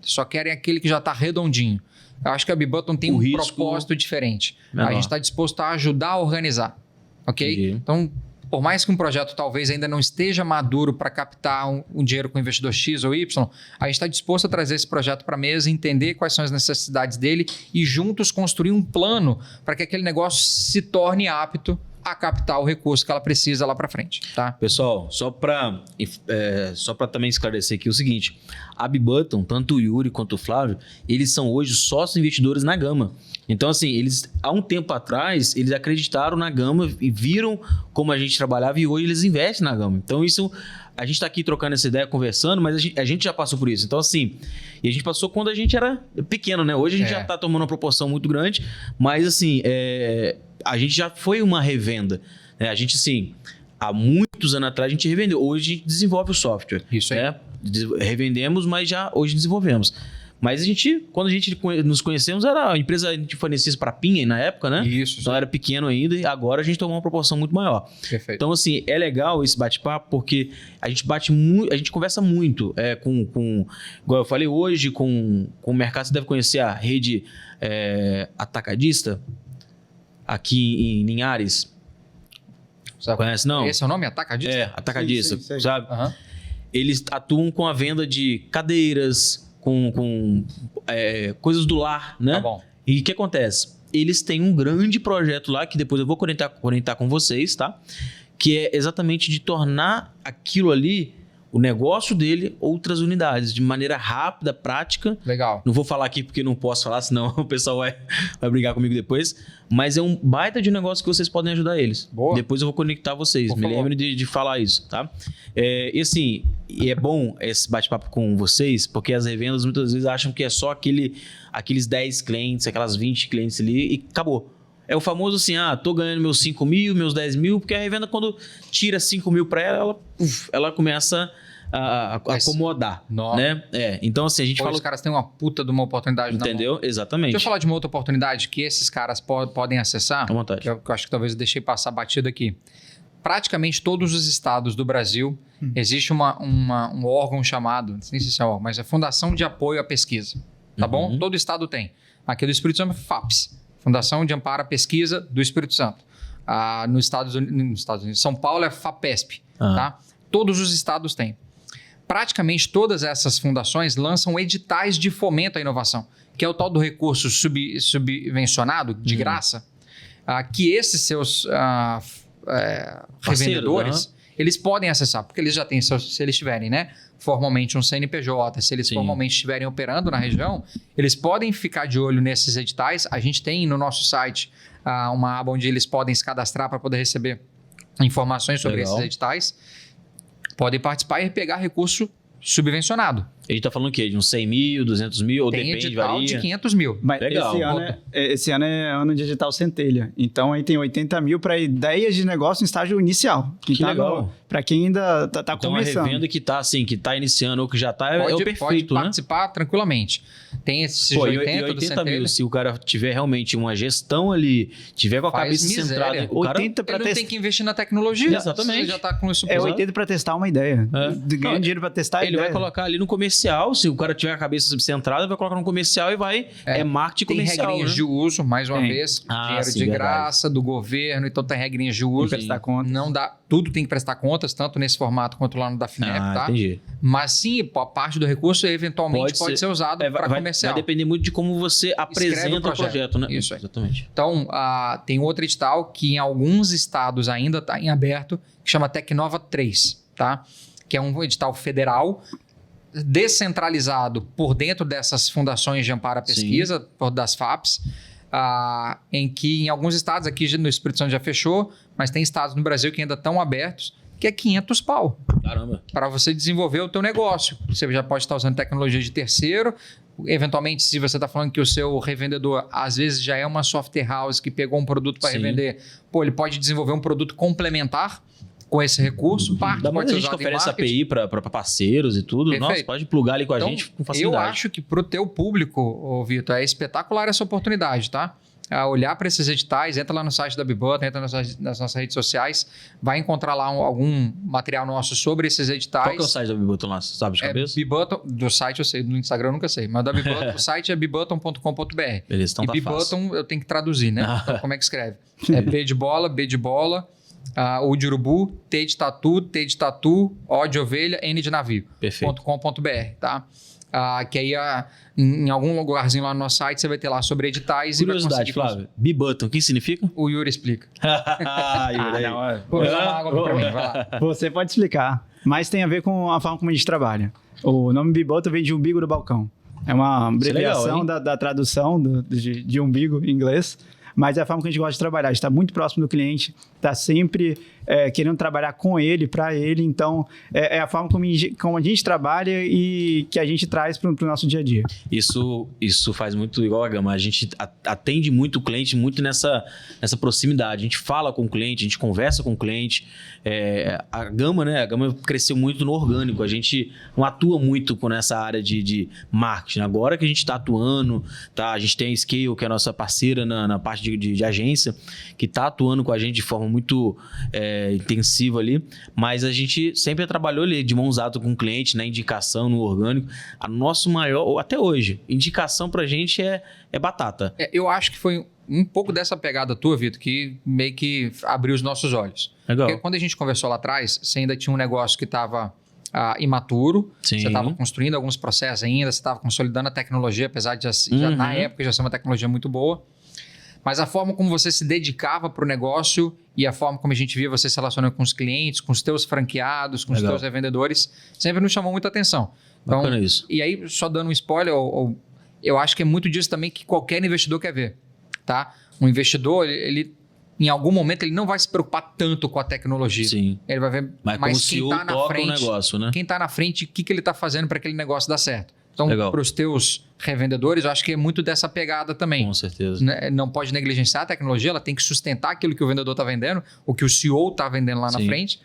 Só querem aquele que já está redondinho. Eu acho que a Bibutton tem propósito diferente. A gente está disposto a ajudar a organizar. Ok?
Entendi.
Então, por mais que um projeto talvez ainda não esteja maduro para captar um dinheiro com investidor X ou Y, a gente está disposto a trazer esse projeto para a mesa, entender quais são as necessidades dele e juntos construir um plano para que aquele negócio se torne apto a captar o recurso que ela precisa lá para frente, tá?
Pessoal, só para também esclarecer aqui o seguinte, a B-Button, tanto o Yuri quanto o Flávio, eles são hoje sócios investidores na Gama. Então, assim, eles, há um tempo atrás, eles acreditaram na Gama e viram como a gente trabalhava e hoje eles investem na Gama. Então, isso, a gente está aqui trocando essa ideia, conversando, mas a gente já passou por isso. Então, assim, e a gente passou quando a gente era pequeno, né? Hoje a gente já está tomando uma proporção muito grande, mas, assim, a gente já foi uma revenda, né? A gente, assim, há muitos anos atrás a gente revendeu. Hoje a gente desenvolve o software.
Isso aí.
Né? Revendemos, mas já hoje desenvolvemos. Mas quando a gente nos conhecemos, era a empresa, a gente fornecia para Pinha na época, né?
Isso.
Então era pequeno ainda e agora a gente tomou uma proporção muito maior.
Perfeito.
Então, assim, é legal esse bate-papo porque a gente conversa muito igual eu falei hoje, com o mercado. Você deve conhecer a rede atacadista aqui em Linhares. Conhece, não?
Esse é o nome? Atacadista?
Atacadista,
Sim.
sabe?
Uhum.
Eles atuam com a venda de cadeiras, com coisas do lar, né?
Tá bom.
E o que acontece? Eles têm um grande projeto lá, que depois eu vou conectar com vocês, tá? Que é exatamente de tornar aquilo ali, o negócio dele, outras unidades, de maneira rápida, prática.
Legal.
Não vou falar aqui porque não posso falar, senão o pessoal vai brigar comigo depois. Mas é um baita de negócio que vocês podem ajudar eles.
Boa.
Depois eu vou conectar vocês.
Por
Me
favor.
lembre de falar isso, tá? E assim, é bom esse bate-papo com vocês, porque as revendas muitas vezes acham que é só aqueles 10 clientes, aquelas 20 clientes ali e acabou. É o famoso assim, tô ganhando meus 5 mil, meus 10 mil, porque a revenda quando tira 5 mil para ela começa a acomodar,
Nossa.
né? Então assim, a gente
Os caras têm uma puta de uma oportunidade na mão.
entendeu? Exatamente.
Deixa eu falar de uma outra oportunidade que esses caras podem acessar.
À vontade.
Que eu acho que talvez eu deixei passar batido aqui. Praticamente todos os estados do Brasil existe um órgão chamado, não sei se é órgão, mas é Fundação de Apoio à Pesquisa. Tá bom? Todo estado tem. Aqui do Espírito Santo é FAPES, Fundação de Amparo à Pesquisa do Espírito Santo. Nos Estados Unidos, São Paulo é FAPESP. Tá? Todos os estados têm. Praticamente todas essas fundações lançam editais de fomento à inovação, que é o tal do recurso subvencionado, de graça, que esses seus revendedores, eles podem acessar, porque eles já têm, se eles tiverem, né, formalmente um CNPJ, se eles formalmente estiverem operando na região, eles podem ficar de olho nesses editais. A gente tem no nosso site uma aba onde eles podem se cadastrar para poder receber informações sobre esses editais. Podem participar e pegar recurso subvencionado.
A gente tá falando o quê? De uns 100 mil, 200 mil, ou
Tem
depende,
edital
varia?
de 500 mil.
Mas
Legal.
esse ano é ano de edital Centelha. Então aí tem 80 mil para ideias de negócio em estágio inicial.
Que legal.
Para quem ainda tá
Então
começando.
a revenda que tá assim, que tá iniciando ou que já tá, é o perfeito,
pode
né?
participar tranquilamente. Tem esses 80 do
80 mil,
Centelha.
se o cara tiver realmente uma gestão ali, tiver com a
Faz
cabeça
miséria.
centrada, o cara...
80 para
Ele não tem
testar.
que investir na tecnologia.
Exatamente.
Você já tá com isso.
É 80 para testar uma ideia. Ganhar
Não,
dinheiro para testar a
Ele
ideia.
vai colocar ali no comercial, se o cara tiver a cabeça centrada, vai colocar no comercial e vai... É marketing
Tem
comercial,
regrinhas
né?
de uso, mais uma
Tem.
vez. Dinheiro
sim,
de
verdade.
graça, do governo, então tem regrinhas de uso.
Tem que prestar contas.
Não dá, tudo tem que prestar contas, tanto nesse formato quanto lá no da FINEP, tá?
Entendi.
Mas sim, a parte do recurso eventualmente pode ser usado para comercial.
Vai depender muito de como você apresenta o projeto, né?
Isso aí.
Exatamente.
Então, tem outro edital que em alguns estados ainda está em aberto, que chama Tecnova 3, tá? Que é um edital federal descentralizado por dentro dessas fundações de amparo à pesquisa, das FAPs, em que em alguns estados, aqui no Espírito Santo já fechou, mas tem estados no Brasil que ainda estão abertos, que é 500 pau.
Caramba.
Para você desenvolver o teu negócio. Você já pode estar usando tecnologia de terceiro. Eventualmente, se você está falando que o seu revendedor, às vezes, já é uma software house que pegou um produto para revender, ele pode desenvolver um produto complementar com esse recurso. Parte
Dá
pode
mais a
ser
gente que
usado em
oferece
marketing.
API para parceiros e tudo.
Perfeito.
Nossa, pode plugar ali com a
Então,
gente com facilidade.
eu acho que para o teu público, Vitor, é espetacular essa oportunidade, tá? Olhar para esses editais, entra lá no site da B-Button, entra nas nossas redes sociais, vai encontrar lá algum material nosso sobre esses editais.
Qual que é o site da B-Button lá? Você sabe de cabeça?
B-Button, do site eu sei, do Instagram eu nunca sei, mas da B-Button, o site é bbutton.com.br.
Beleza, então
e
tá
B-Button eu tenho que traduzir, né? Então, como é que escreve? É B de bola, U de urubu, T de tatu, O de ovelha, N de navio.
Perfeito.
.com.br, tá? Que aí em algum lugarzinho lá no nosso site você vai ter lá sobre editais.
Curiosidade, Flávio. B-Button, o que significa?
O Yuri explica.
Yuri, aí.
Vou usar uma água pra mim, vai lá.
Você pode explicar, mas tem a ver com a forma como a gente trabalha. O nome B-Button vem de umbigo do balcão. É uma abreviação da tradução de umbigo em inglês, mas é a forma que a gente gosta de trabalhar. A gente está muito próximo do cliente, está sempre querendo trabalhar com ele, para ele. Então, é a forma como a gente trabalha e que a gente traz para o nosso dia a dia.
Isso faz muito igual a Gama. A gente atende muito o cliente, muito nessa proximidade. A gente fala com o cliente, a gente conversa com o cliente. A Gama, né? A Gama cresceu muito no orgânico. A gente não atua muito nessa área de marketing. Agora que a gente está atuando, tá? A gente tem a Scale, que é a nossa parceira na parte de agência, que está atuando com a gente de forma muito intensiva ali, mas a gente sempre trabalhou ali de mãos dadas com o cliente, na indicação, no orgânico. A nosso maior, até hoje, indicação pra gente é batata.
Eu acho que foi um pouco dessa pegada tua, Vitor, que meio que abriu os nossos olhos.
Legal.
Porque quando a gente conversou lá atrás, você ainda tinha um negócio que estava imaturo,
Sim.
Você estava construindo alguns processos ainda, você estava consolidando a tecnologia, apesar de já na época já ser uma tecnologia muito boa. Mas a forma como você se dedicava para o negócio e a forma como a gente via você se relacionando com os clientes, com os teus franqueados, com os teus revendedores, sempre nos chamou muita atenção. Então,
bacana isso.
E aí, só dando um spoiler, eu acho que é muito disso também que qualquer investidor quer ver. Tá? Um investidor, ele em algum momento, ele não vai se preocupar tanto com a tecnologia.
Sim.
Ele vai ver
mais quem está na frente, o negócio, né?
Quem está na frente, o que ele está fazendo para aquele negócio dar certo. Então, para os teus revendedores, eu acho que é muito dessa pegada também.
Com certeza.
Não pode negligenciar a tecnologia, ela tem que sustentar aquilo que o vendedor está vendendo, o que o CEO está vendendo lá na frente.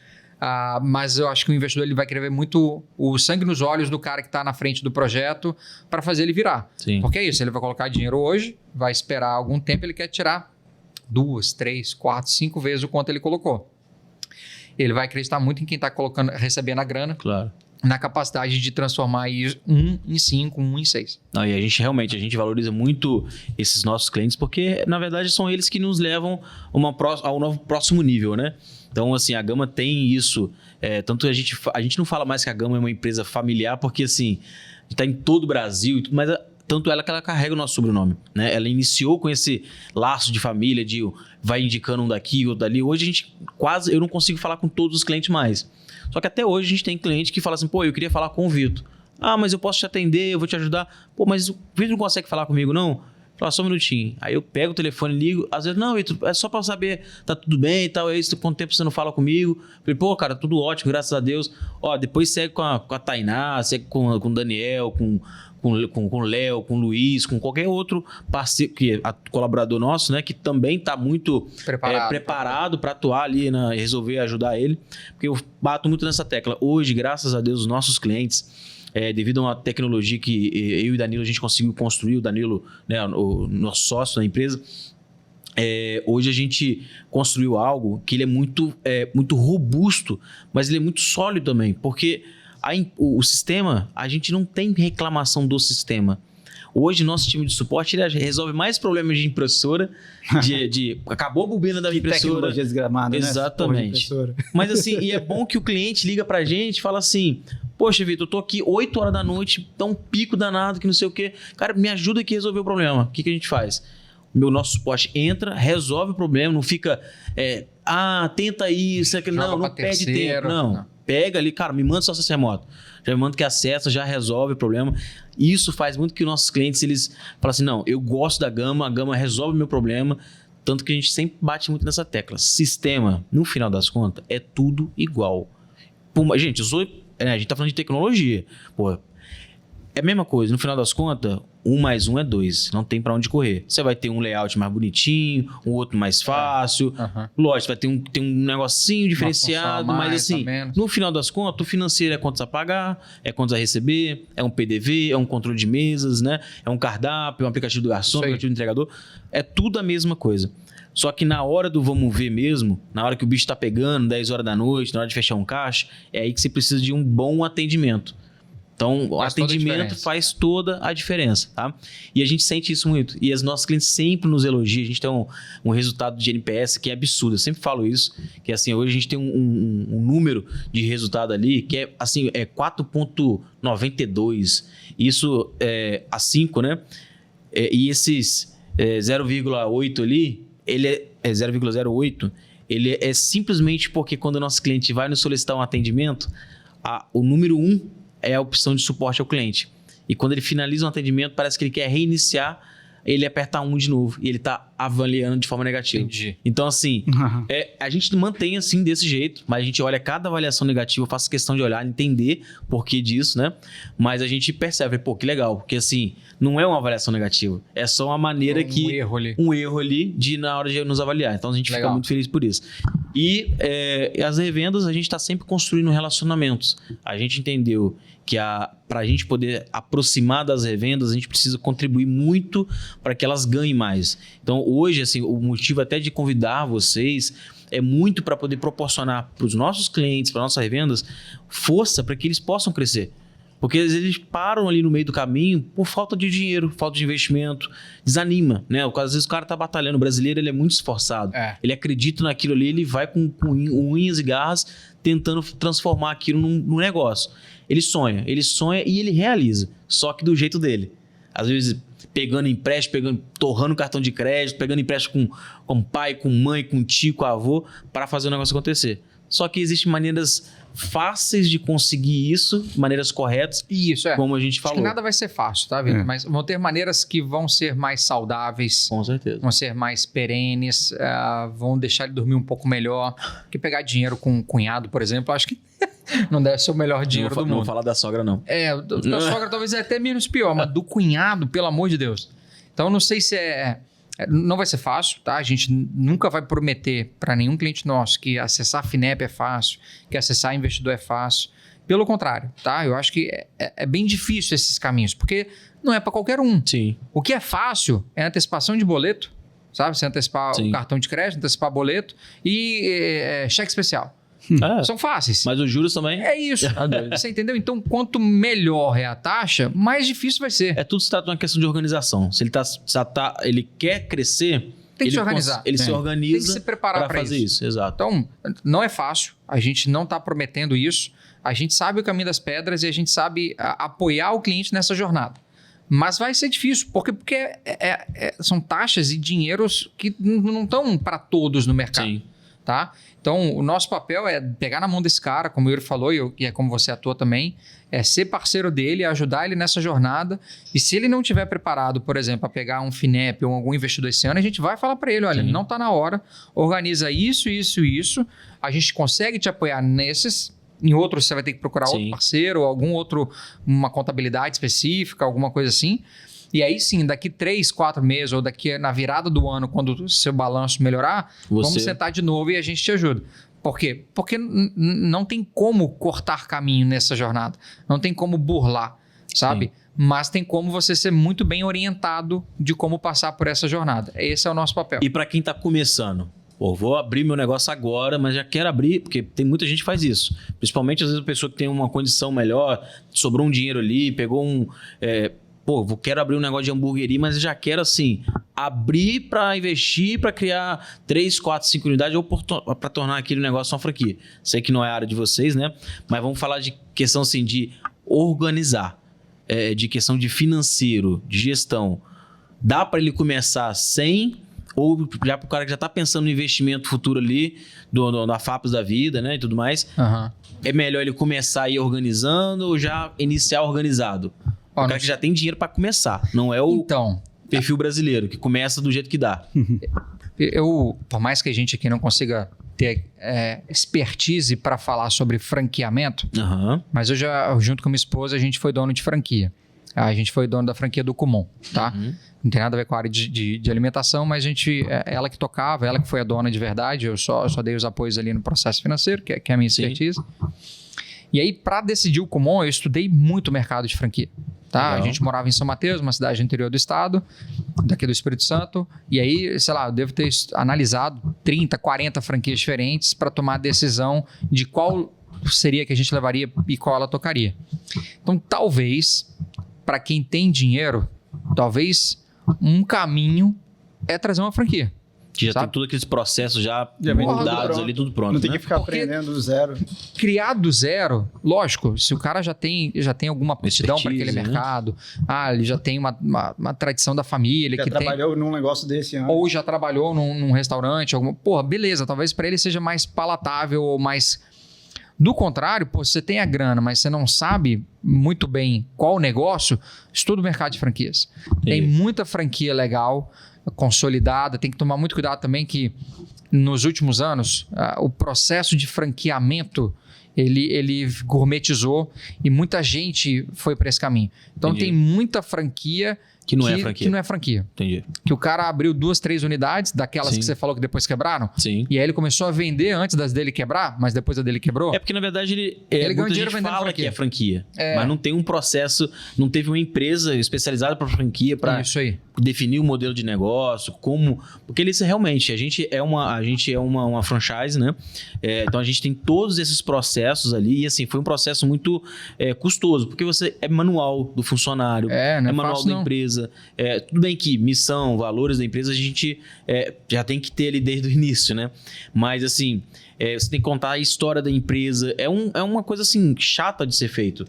Mas eu acho que o investidor ele vai querer ver muito o sangue nos olhos do cara que está na frente do projeto para fazer ele virar.
Sim.
Porque é isso, ele vai colocar dinheiro hoje, vai esperar algum tempo, ele quer tirar 2, 3, 4, 5 vezes o quanto ele colocou. Ele vai acreditar muito em quem está recebendo a grana.
Claro.
Na capacidade de transformar 1 em 5, 1 em 6.
Não, e a gente valoriza muito esses nossos clientes porque, na verdade, são eles que nos levam ao novo próximo nível, né? Então, assim, a Gama tem isso. Tanto a gente não fala mais que a Gama é uma empresa familiar porque, assim, a gente está em todo o Brasil, mas tanto ela que ela carrega o nosso sobrenome, né? Ela iniciou com esse laço de família, de vai indicando um daqui, outro dali. Hoje eu não consigo falar com todos os clientes mais. Só que até hoje a gente tem cliente que fala assim, pô, eu queria falar com o Vitor. Ah, mas eu posso te atender, eu vou te ajudar. Pô, mas o Vitor não consegue falar comigo, não? Fala, só um minutinho. Aí eu pego o telefone, ligo. Às vezes, não, Vitor, é só pra saber, tá tudo bem e tal. É isso, quanto tempo você não fala comigo? Falei, pô, cara, tudo ótimo, graças a Deus. Ó, depois segue com a Tainá, segue com o Daniel, com o Léo, com o Luiz, com qualquer outro parceiro, que é colaborador nosso, né? Que também está muito preparado para atuar ali, e resolver ajudar ele. Porque eu bato muito nessa tecla. Hoje, graças a Deus, os nossos clientes, devido a uma tecnologia que eu e o Danilo, a gente conseguiu construir, o Danilo, né, o nosso sócio na empresa, hoje a gente construiu algo que ele é muito robusto, mas ele é muito sólido também, porque o sistema, a gente não tem reclamação do sistema. Hoje, nosso time de suporte ele resolve mais problemas de impressora, acabou a bobina da impressora.
Tecnologia desgramada,
exatamente. Né? Mas assim, e é bom que o cliente liga pra gente e fala assim, poxa, Vitor, eu tô aqui 8 horas da noite, tá um pico danado que não sei o quê. Cara, me ajuda aqui a resolver o problema. O que a gente faz? Nosso suporte entra, resolve o problema, não fica, tenta isso, aquilo, não perde tempo, não. Pega ali, cara, me manda só acesso remoto. Já me manda que acessa, já resolve o problema. E isso faz muito que os nossos clientes, eles falam assim, não, eu gosto da Gama, a Gama resolve o meu problema. Tanto que a gente sempre bate muito nessa tecla. Sistema, no final das contas, é tudo igual. Gente, a gente tá falando de tecnologia. Pô, é a mesma coisa, no final das contas, 1 mais 1 é 2, não tem pra onde correr. Você vai ter um layout mais bonitinho, um outro mais fácil. Lógico, vai ter um negocinho diferenciado, mas assim, no final das contas, o financeiro é quantos a pagar, é quantos a receber, é um PDV, é um controle de mesas, né? É um cardápio, é um aplicativo do garçom, um aplicativo do entregador. É tudo a mesma coisa. Só que na hora do vamos ver mesmo, na hora que o bicho tá pegando, 10 horas da noite, na hora de fechar um caixa, é aí que você precisa de um bom atendimento. Então, o atendimento faz toda a diferença, tá? E a gente sente isso muito. E os nossos clientes sempre nos elogiam. A gente tem um resultado de NPS que é absurdo. Eu sempre falo isso, que assim, hoje a gente tem um número de resultado ali que é, assim, 4,92. Isso é a 5, né? E esses 0,8 ali, ele é 0,08, ele é simplesmente porque quando o nosso cliente vai nos solicitar um atendimento, o número 1 é a opção de suporte ao cliente. E quando ele finaliza um atendimento, parece que ele quer reiniciar, ele aperta 1 de novo e ele está avaliando de forma negativa.
Entendi.
Então, assim, a gente mantém assim desse jeito, mas a gente olha cada avaliação negativa, eu faço questão de olhar, entender o porquê disso, né? Mas a gente percebe, pô, que legal, porque assim, não é uma avaliação negativa, é só uma maneira um erro ali de na hora de nos avaliar. Então a gente fica muito feliz por isso. E as revendas, a gente está sempre construindo relacionamentos. A gente entendeu que para a gente poder aproximar das revendas, a gente precisa contribuir muito para que elas ganhem mais. Então, hoje, assim, o motivo até de convidar vocês é muito para poder proporcionar para os nossos clientes, para nossas revendas, força para que eles possam crescer. Porque às vezes eles param ali no meio do caminho por falta de dinheiro, falta de investimento, desanima, né? Às vezes o cara está batalhando, o brasileiro ele é muito esforçado, ele acredita naquilo ali, ele vai com unhas e garras tentando transformar aquilo num negócio. Ele sonha e ele realiza, só que do jeito dele. Às vezes pegando empréstimo, torrando cartão de crédito, pegando empréstimo com pai, com mãe, com tio, com avô, para fazer o negócio acontecer. Só que existem maneiras fáceis de conseguir isso, maneiras corretas, como a gente falou.
Acho que nada vai ser fácil, tá, Vitor? Mas vão ter maneiras que vão ser mais saudáveis.
Com certeza.
Vão ser mais perenes, vão deixar ele dormir um pouco melhor. Porque pegar dinheiro com um cunhado, por exemplo, acho que não deve ser o melhor dinheiro do mundo.
Não vou falar da sogra, não.
Da sogra talvez é até menos pior, mas do cunhado, pelo amor de Deus. Então, não sei se não vai ser fácil, tá? A gente nunca vai prometer para nenhum cliente nosso que acessar a FINEP é fácil, que acessar investidor é fácil. Pelo contrário, tá? Eu acho que é bem difícil esses caminhos, porque não é para qualquer um.
Sim.
O que é fácil é antecipação de boleto, sabe? Você antecipar o cartão de crédito, antecipar boleto e cheque especial. São fáceis.
Mas os juros também?
É isso. Você entendeu? Então, quanto melhor é a taxa, mais difícil vai ser.
Tudo se trata de uma questão de organização. Se ele quer crescer,
tem que se organizar.
Ele se organiza.
Tem que se preparar para fazer isso.
Exato.
Então, não é fácil. A gente não está prometendo isso. A gente sabe o caminho das pedras e a gente sabe apoiar o cliente nessa jornada. Mas vai ser difícil, porque são taxas e dinheiros que não estão para todos no mercado.
Sim.
Tá? Então, o nosso papel é pegar na mão desse cara, como o Yuri falou, e é como você atua também, é ser parceiro dele, ajudar ele nessa jornada. E se ele não estiver preparado, por exemplo, a pegar um FINEP ou algum investidor esse ano, a gente vai falar para ele, olha, não está na hora, organiza isso, a gente consegue te apoiar nesses, em outros você vai ter que procurar outro parceiro, ou algum outro, uma contabilidade específica, alguma coisa assim. E aí sim, daqui 3, 4 meses ou daqui na virada do ano, quando o seu balanço melhorar, vamos sentar de novo e a gente te ajuda. Por quê? Porque não tem como cortar caminho nessa jornada. Não tem como burlar, sabe? Sim. Mas tem como você ser muito bem orientado de como passar por essa jornada. Esse é o nosso papel.
E para quem está começando? Vou abrir meu negócio agora, mas já quero abrir, porque tem muita gente que faz isso. Principalmente às vezes a pessoa que tem uma condição melhor, sobrou um dinheiro ali, pegou quero abrir um negócio de hamburgueria, mas eu já quero, assim, abrir para investir, para criar 3, 4, 5 unidades ou para tornar aquele negócio uma franquia. Sei que não é a área de vocês, né? Mas vamos falar de questão, assim, de organizar, de questão de financeiro, de gestão. Dá para ele começar sem, ou já para o cara que já está pensando no investimento futuro ali, da FAPS da vida, né, e tudo mais. É melhor ele começar a ir organizando ou já iniciar organizado? O cara que já tem dinheiro para começar, não é o perfil brasileiro, que começa do jeito que dá.
Por mais que a gente aqui não consiga ter expertise para falar sobre franqueamento, mas eu já, junto com minha esposa, a gente foi dono de franquia. A gente foi dono da franquia do Kumon, tá? Não tem nada a ver com a área de alimentação, mas ela que tocava, ela que foi a dona de verdade, eu só dei os apoios ali no processo financeiro, que é a minha expertise. E aí, para decidir o Kumon, eu estudei muito o mercado de franquia. Tá? A gente morava em São Mateus, uma cidade do interior do estado, daqui do Espírito Santo. E aí, sei lá, eu devo ter analisado 30, 40 franquias diferentes para tomar a decisão de qual seria que a gente levaria e qual ela tocaria. Então, talvez, para quem tem dinheiro, talvez um caminho é trazer uma franquia.
Que já
sabe?
tem todos aqueles processos já
vem tudo
moldados
pronto.
ali, tudo pronto.
Não tem
né?
que ficar
Porque-
aprendendo do zero.
Criar do zero, lógico, se o cara já tem alguma aptidão para aquele
Expertise, né?
mercado, ele já tem uma tradição da família,
Já
que tem,
trabalhou num negócio desse ano.
ou já trabalhou num restaurante, porra, beleza, talvez para ele seja mais palatável ou mais... Do contrário, pô, você tem a grana, mas você não sabe muito bem qual o negócio, estuda o mercado de franquias. Tem muita franquia legal, consolidada, tem que tomar muito cuidado também que nos últimos anos o processo de franqueamento ele gourmetizou e muita gente foi para esse caminho. Então
Entendi.
tem muita franquia
Que não é franquia.
que não é franquia.
Entendi.
Que o cara abriu 2, 3 unidades, daquelas
Sim.
que você falou que depois quebraram,
Sim.
e aí ele começou a vender antes das dele quebrar, mas depois a dele quebrou.
É porque, na verdade, ele
ganhou
muita
dinheiro
gente
vendendo
fala
franquia.
que é franquia.
É.
Mas não tem um processo, não teve uma empresa especializada para franquia, para
Isso aí.
definir o modelo de negócio, como... Porque eles realmente, a gente é uma franchise, né? Então a gente tem todos esses processos ali e assim, foi um processo muito custoso, porque você é manual do funcionário,
Não
é
é
manual
fácil,
da
não.
empresa. Tudo bem que missão, valores da empresa a gente já tem que ter ali desde o início, né? Mas assim, você tem que contar a história da empresa. É uma coisa assim, chata de ser feito.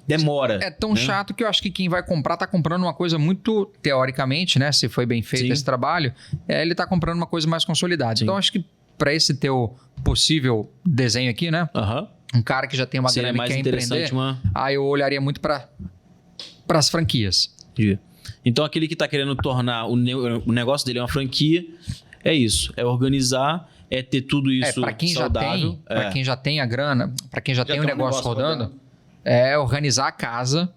Demora.
É tão
né?
chato que eu acho que quem vai comprar tá comprando uma coisa muito, teoricamente, né? Se foi bem feito
Sim.
esse trabalho, ele tá comprando uma coisa mais consolidada.
Sim.
Então, acho que para esse teu possível desenho aqui, né?
Aham.
Um cara que já tem uma
Seria
grana e
mais
quer
interessante
empreender, aí eu olharia muito para as franquias.
Entendi. Então, aquele que está querendo tornar o negócio dele uma franquia, é isso. É organizar, é ter tudo isso
Para quem
saudável.
para quem já tem a grana, para quem já tem o
tem um
negócio
negócio
rodando, é organizar a casa,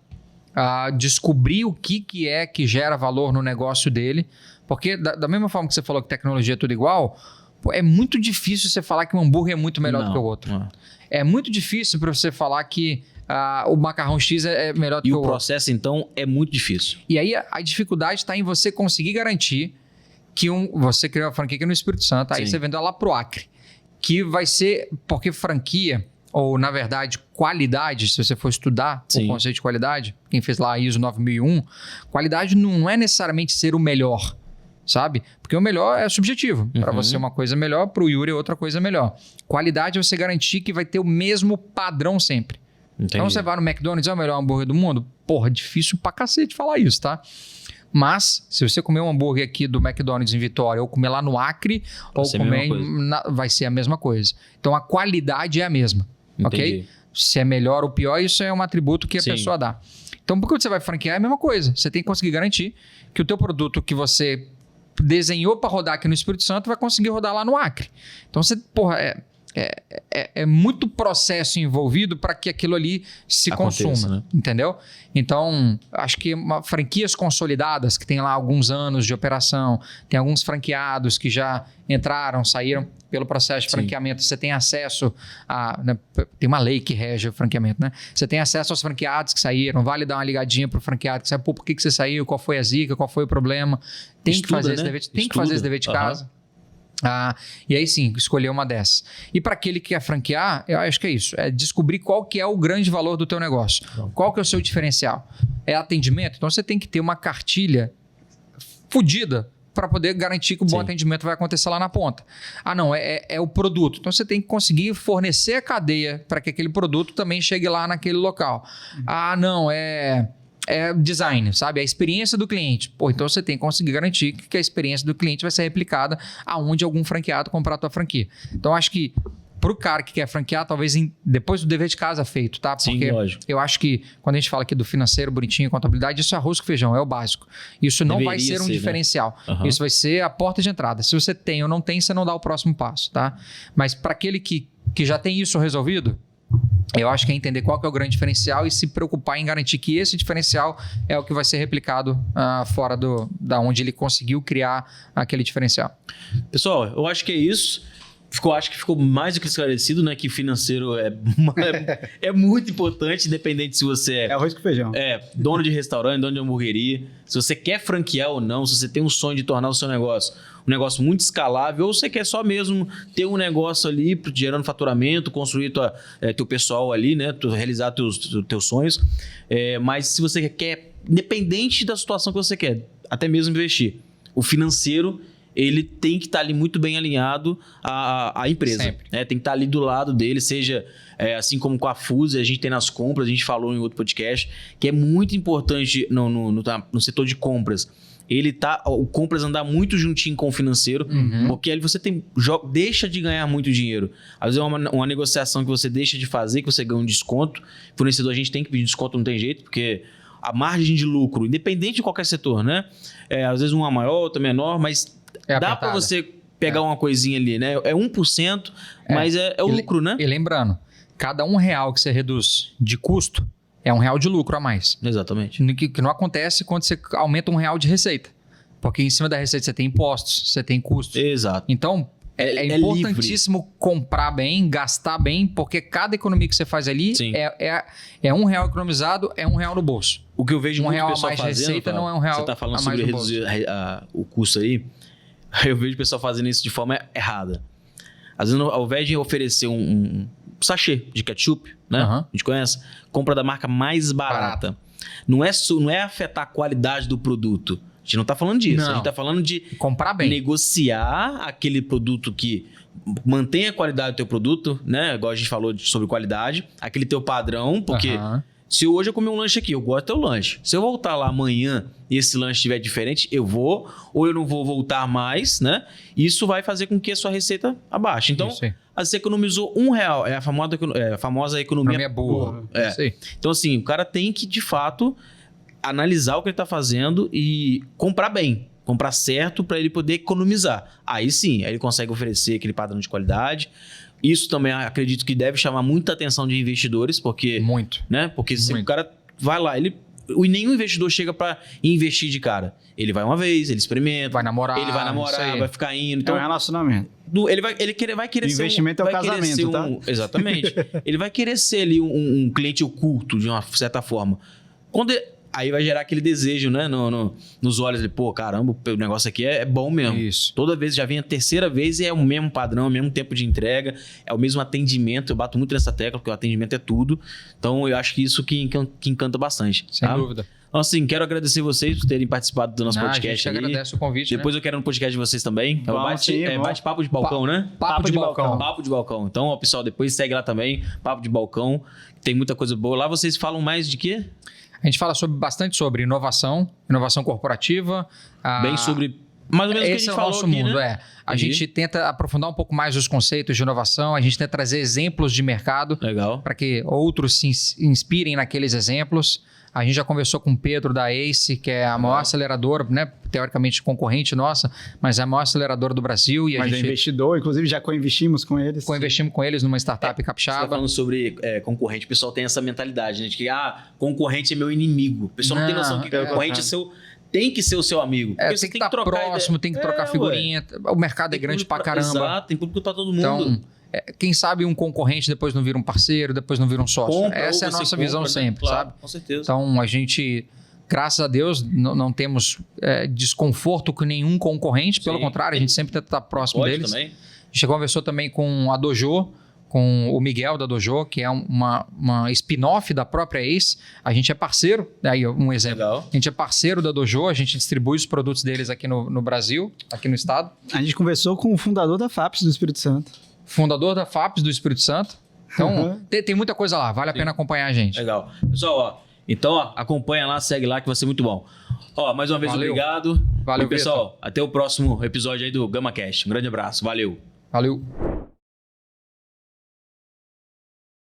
descobrir o que é que gera valor no negócio dele, porque da mesma forma que você falou que tecnologia é tudo igual, pô, é muito difícil você falar que um hambúrguer é muito melhor do que o outro.
Não.
É muito difícil para você falar que o macarrão X é melhor do
E
que
o
o outro.
processo, então, é muito difícil.
E aí a dificuldade está em você conseguir garantir que você criou uma franquia aqui no Espírito Santo, aí
Sim.
você vendeu lá pro Acre. Que vai ser, porque franquia, ou na verdade qualidade, se você for estudar
Sim.
o conceito de qualidade, quem fez lá a ISO 9001, qualidade não é necessariamente ser o melhor, sabe? Porque o melhor é subjetivo. Para
Uhum.
você uma coisa melhor, para o Yuri é outra coisa melhor. Qualidade é você garantir que vai ter o mesmo padrão sempre.
Entendi.
Então você vai no McDonald's, é o melhor hambúrguer do mundo? Porra, difícil pra cacete falar isso, tá? Mas, se você comer um hambúrguer aqui do McDonald's em Vitória, ou comer lá no Acre, ou
ser a
comer...
mesma
vai ser a mesma coisa. Então, a qualidade é a mesma, ok?
Entendi.
Se é melhor ou pior, isso é um atributo que a
Sim.
pessoa dá. Então, porque você vai franquear é a mesma coisa. Você tem que conseguir garantir que o teu produto que você desenhou para rodar aqui no Espírito Santo vai conseguir rodar lá no Acre. Então, você, porra, é muito processo envolvido para que aquilo ali se
Aconteça,
consuma,
né?
entendeu? Então, acho que franquias consolidadas que tem lá alguns anos de operação, tem alguns franqueados que já entraram, saíram pelo processo de
Sim.
franqueamento, você tem acesso né, tem uma lei que rege o franqueamento, né? Você tem acesso aos franqueados que saíram, vale dar uma ligadinha pro franqueado que sabe, por que você saiu, qual foi a zica, qual foi o problema. Tem que
Estuda,
fazer
né?
esse dever, tem que
Estuda.
fazer esse dever de
Aham.
casa. E aí sim, escolher uma dessas. E para aquele que quer franquear, eu acho que é isso. É descobrir qual que é o grande valor do teu negócio. Qual que é o seu diferencial? É atendimento? Então você tem que ter uma cartilha fodida para poder garantir que o bom
Sim.
atendimento vai acontecer lá na ponta. Não, é o produto. Então você tem que conseguir fornecer a cadeia para que aquele produto também chegue lá naquele local. Não, é design, sabe? A experiência do cliente. Pô, então você tem que conseguir garantir que a experiência do cliente vai ser replicada aonde algum franqueado comprar a tua franquia. Então, acho que pro cara que quer franquear, talvez depois do dever de casa feito, tá?
Sim,
Porque
lógico.
eu acho que quando a gente fala aqui do financeiro, bonitinho, contabilidade, isso é arroz com feijão, é o básico. Isso não vai
Deveria
ser um
ser, né?
diferencial.
Aham.
Isso vai ser a porta de entrada. Se você tem ou não tem, você não dá o próximo passo, tá? Mas para aquele que já tem isso resolvido, eu acho que é entender qual que é o grande diferencial e se preocupar em garantir que esse diferencial é o que vai ser replicado fora da onde ele conseguiu criar aquele diferencial.
Pessoal, eu acho que é isso. Acho que ficou mais do que esclarecido, né? Que financeiro é muito importante, independente se você
É arroz com feijão.
dono de restaurante, dono de hamburgueria, se você quer franquear ou não, se você tem um sonho de tornar o seu negócio um negócio muito escalável, ou você quer só mesmo ter um negócio ali gerando faturamento, construir teu pessoal ali, né? Realizar teus sonhos. Mas se você quer, independente da situação que você quer, até mesmo investir, o financeiro ele tem que estar ali muito bem alinhado à empresa.
Sempre.
Né? Tem que estar ali do lado dele, seja assim como com a Fuse, a gente tem nas compras, a gente falou em outro podcast, que é muito importante no setor de compras. O compras andar muito juntinho com o financeiro, porque ali você deixa de ganhar muito dinheiro. Às vezes é uma negociação que você deixa de fazer, que você ganha um desconto. Fornecedor, a gente tem que pedir desconto, não tem jeito, porque a margem de lucro, independente de qualquer setor, né? Às vezes uma maior, outra menor, mas dá para você pegar uma coisinha ali, né? É 1%, mas é o lucro, né?
E lembrando, cada R$1 que você reduz de custo é R$1 de lucro a mais.
Exatamente.
Que não acontece quando você aumenta R$1 de receita. Porque em cima da receita você tem impostos, você tem custos.
Exato.
Então, é importantíssimo comprar bem, gastar bem, porque cada economia que você faz ali é R$1 economizado, é R$1 no bolso.
O que eu vejo muito
R$1
pessoal
a mais
fazendo,
de receita não é R$1
você está falando
a mais
sobre
no bolso.
reduzir o custo aí, eu vejo o pessoal fazendo isso de forma errada. Às vezes, ao invés de oferecer um sachê de ketchup, né? A gente conhece, compra da marca mais barata. Não é afetar a qualidade do produto. A gente não está falando disso.
Não.
A gente está falando de
comprar bem,
negociar aquele produto que mantém a qualidade do teu produto, né? Igual a gente falou sobre qualidade, aquele teu padrão, porque se hoje eu comer um lanche aqui, eu gosto do teu lanche. Se eu voltar lá amanhã e esse lanche estiver diferente, eu vou, ou eu não vou voltar mais, né? Isso vai fazer com que a sua receita abaixe. Então, você economizou R$1. É a famosa economia
boa.
Então, assim, o cara tem que, de fato, analisar o que ele está fazendo e comprar bem. Comprar certo para ele poder economizar. Aí sim, aí ele consegue oferecer aquele padrão de qualidade. Isso também acredito que deve chamar muita atenção de investidores, porque...
Muito.
Né? Porque se o cara vai lá, nenhum investidor chega para investir de cara. Ele vai uma vez, ele experimenta.
Vai namorar.
Ele vai namorar, vai ficar indo. Então,
é um relacionamento.
Ele vai querer ser
investimento é o casamento, tá?
Exatamente. Ele vai querer ser ali um cliente oculto, de uma certa forma. Aí vai gerar aquele desejo, né? Nos olhos ali, pô, caramba, o negócio aqui é bom mesmo.
Isso.
Toda vez, já vem a terceira vez e é o mesmo padrão, é o mesmo tempo de entrega, é o mesmo atendimento. Eu bato muito nessa tecla, porque o atendimento é tudo. Então, eu acho que isso que encanta bastante.
Sem dúvida.
Então, assim, quero agradecer vocês por terem participado do nosso podcast.
A gente agradece o convite.
Depois eu quero no podcast de vocês também. Bate-papo de balcão, né?
Papo de balcão.
Papo de balcão. Então, ó, pessoal, depois segue lá também. Papo de balcão. Tem muita coisa boa. Lá vocês falam mais de quê?
A gente fala bastante sobre inovação corporativa.
Bem sobre... Mais ou menos o que a gente falou aqui,
mundo,
né?
A gente tenta aprofundar um pouco mais os conceitos de inovação, a gente tenta trazer exemplos de mercado para que outros se inspirem naqueles exemplos. A gente já conversou com o Pedro da ACE, que é a maior aceleradora, né? Teoricamente concorrente nossa, mas é a maior aceleradora do Brasil.
Mas é investidor, inclusive já co-investimos com eles.
Co-investimos com eles numa startup capixaba.
Você tá falando sobre concorrente, o pessoal tem essa mentalidade, né? De que concorrente é meu inimigo. O pessoal não tem noção que concorrente é seu... Tem que ser o seu amigo.
Porque você tem que estar próximo, tem que trocar figurinha. O mercado é grande pra caramba.
Exato, tem público pra todo mundo.
Então, quem sabe um concorrente depois não vira um parceiro, depois não vira um sócio. Essa é a nossa visão sempre,
claro,
sabe?
Com certeza.
Então, a gente, graças a Deus, não temos desconforto com nenhum concorrente. Pelo contrário, a gente sempre tenta estar próximo deles. Também. A gente conversou também com a Dojo, com o Miguel da Dojo, que é uma spin-off da própria ACE. A gente é parceiro, aí um exemplo.
Legal.
A gente é parceiro da Dojo, a gente distribui os produtos deles aqui no Brasil, aqui no estado.
A gente conversou com o fundador da FAPES do Espírito Santo.
Fundador da FAPES do Espírito Santo. Então, tem muita coisa lá, vale a pena acompanhar a gente.
Legal. Pessoal, então acompanha lá, segue lá que vai ser muito bom. Mais uma vez, obrigado.
Valeu,
pessoal. Até o próximo episódio aí do GamaCast. Um grande abraço. Valeu.
Valeu.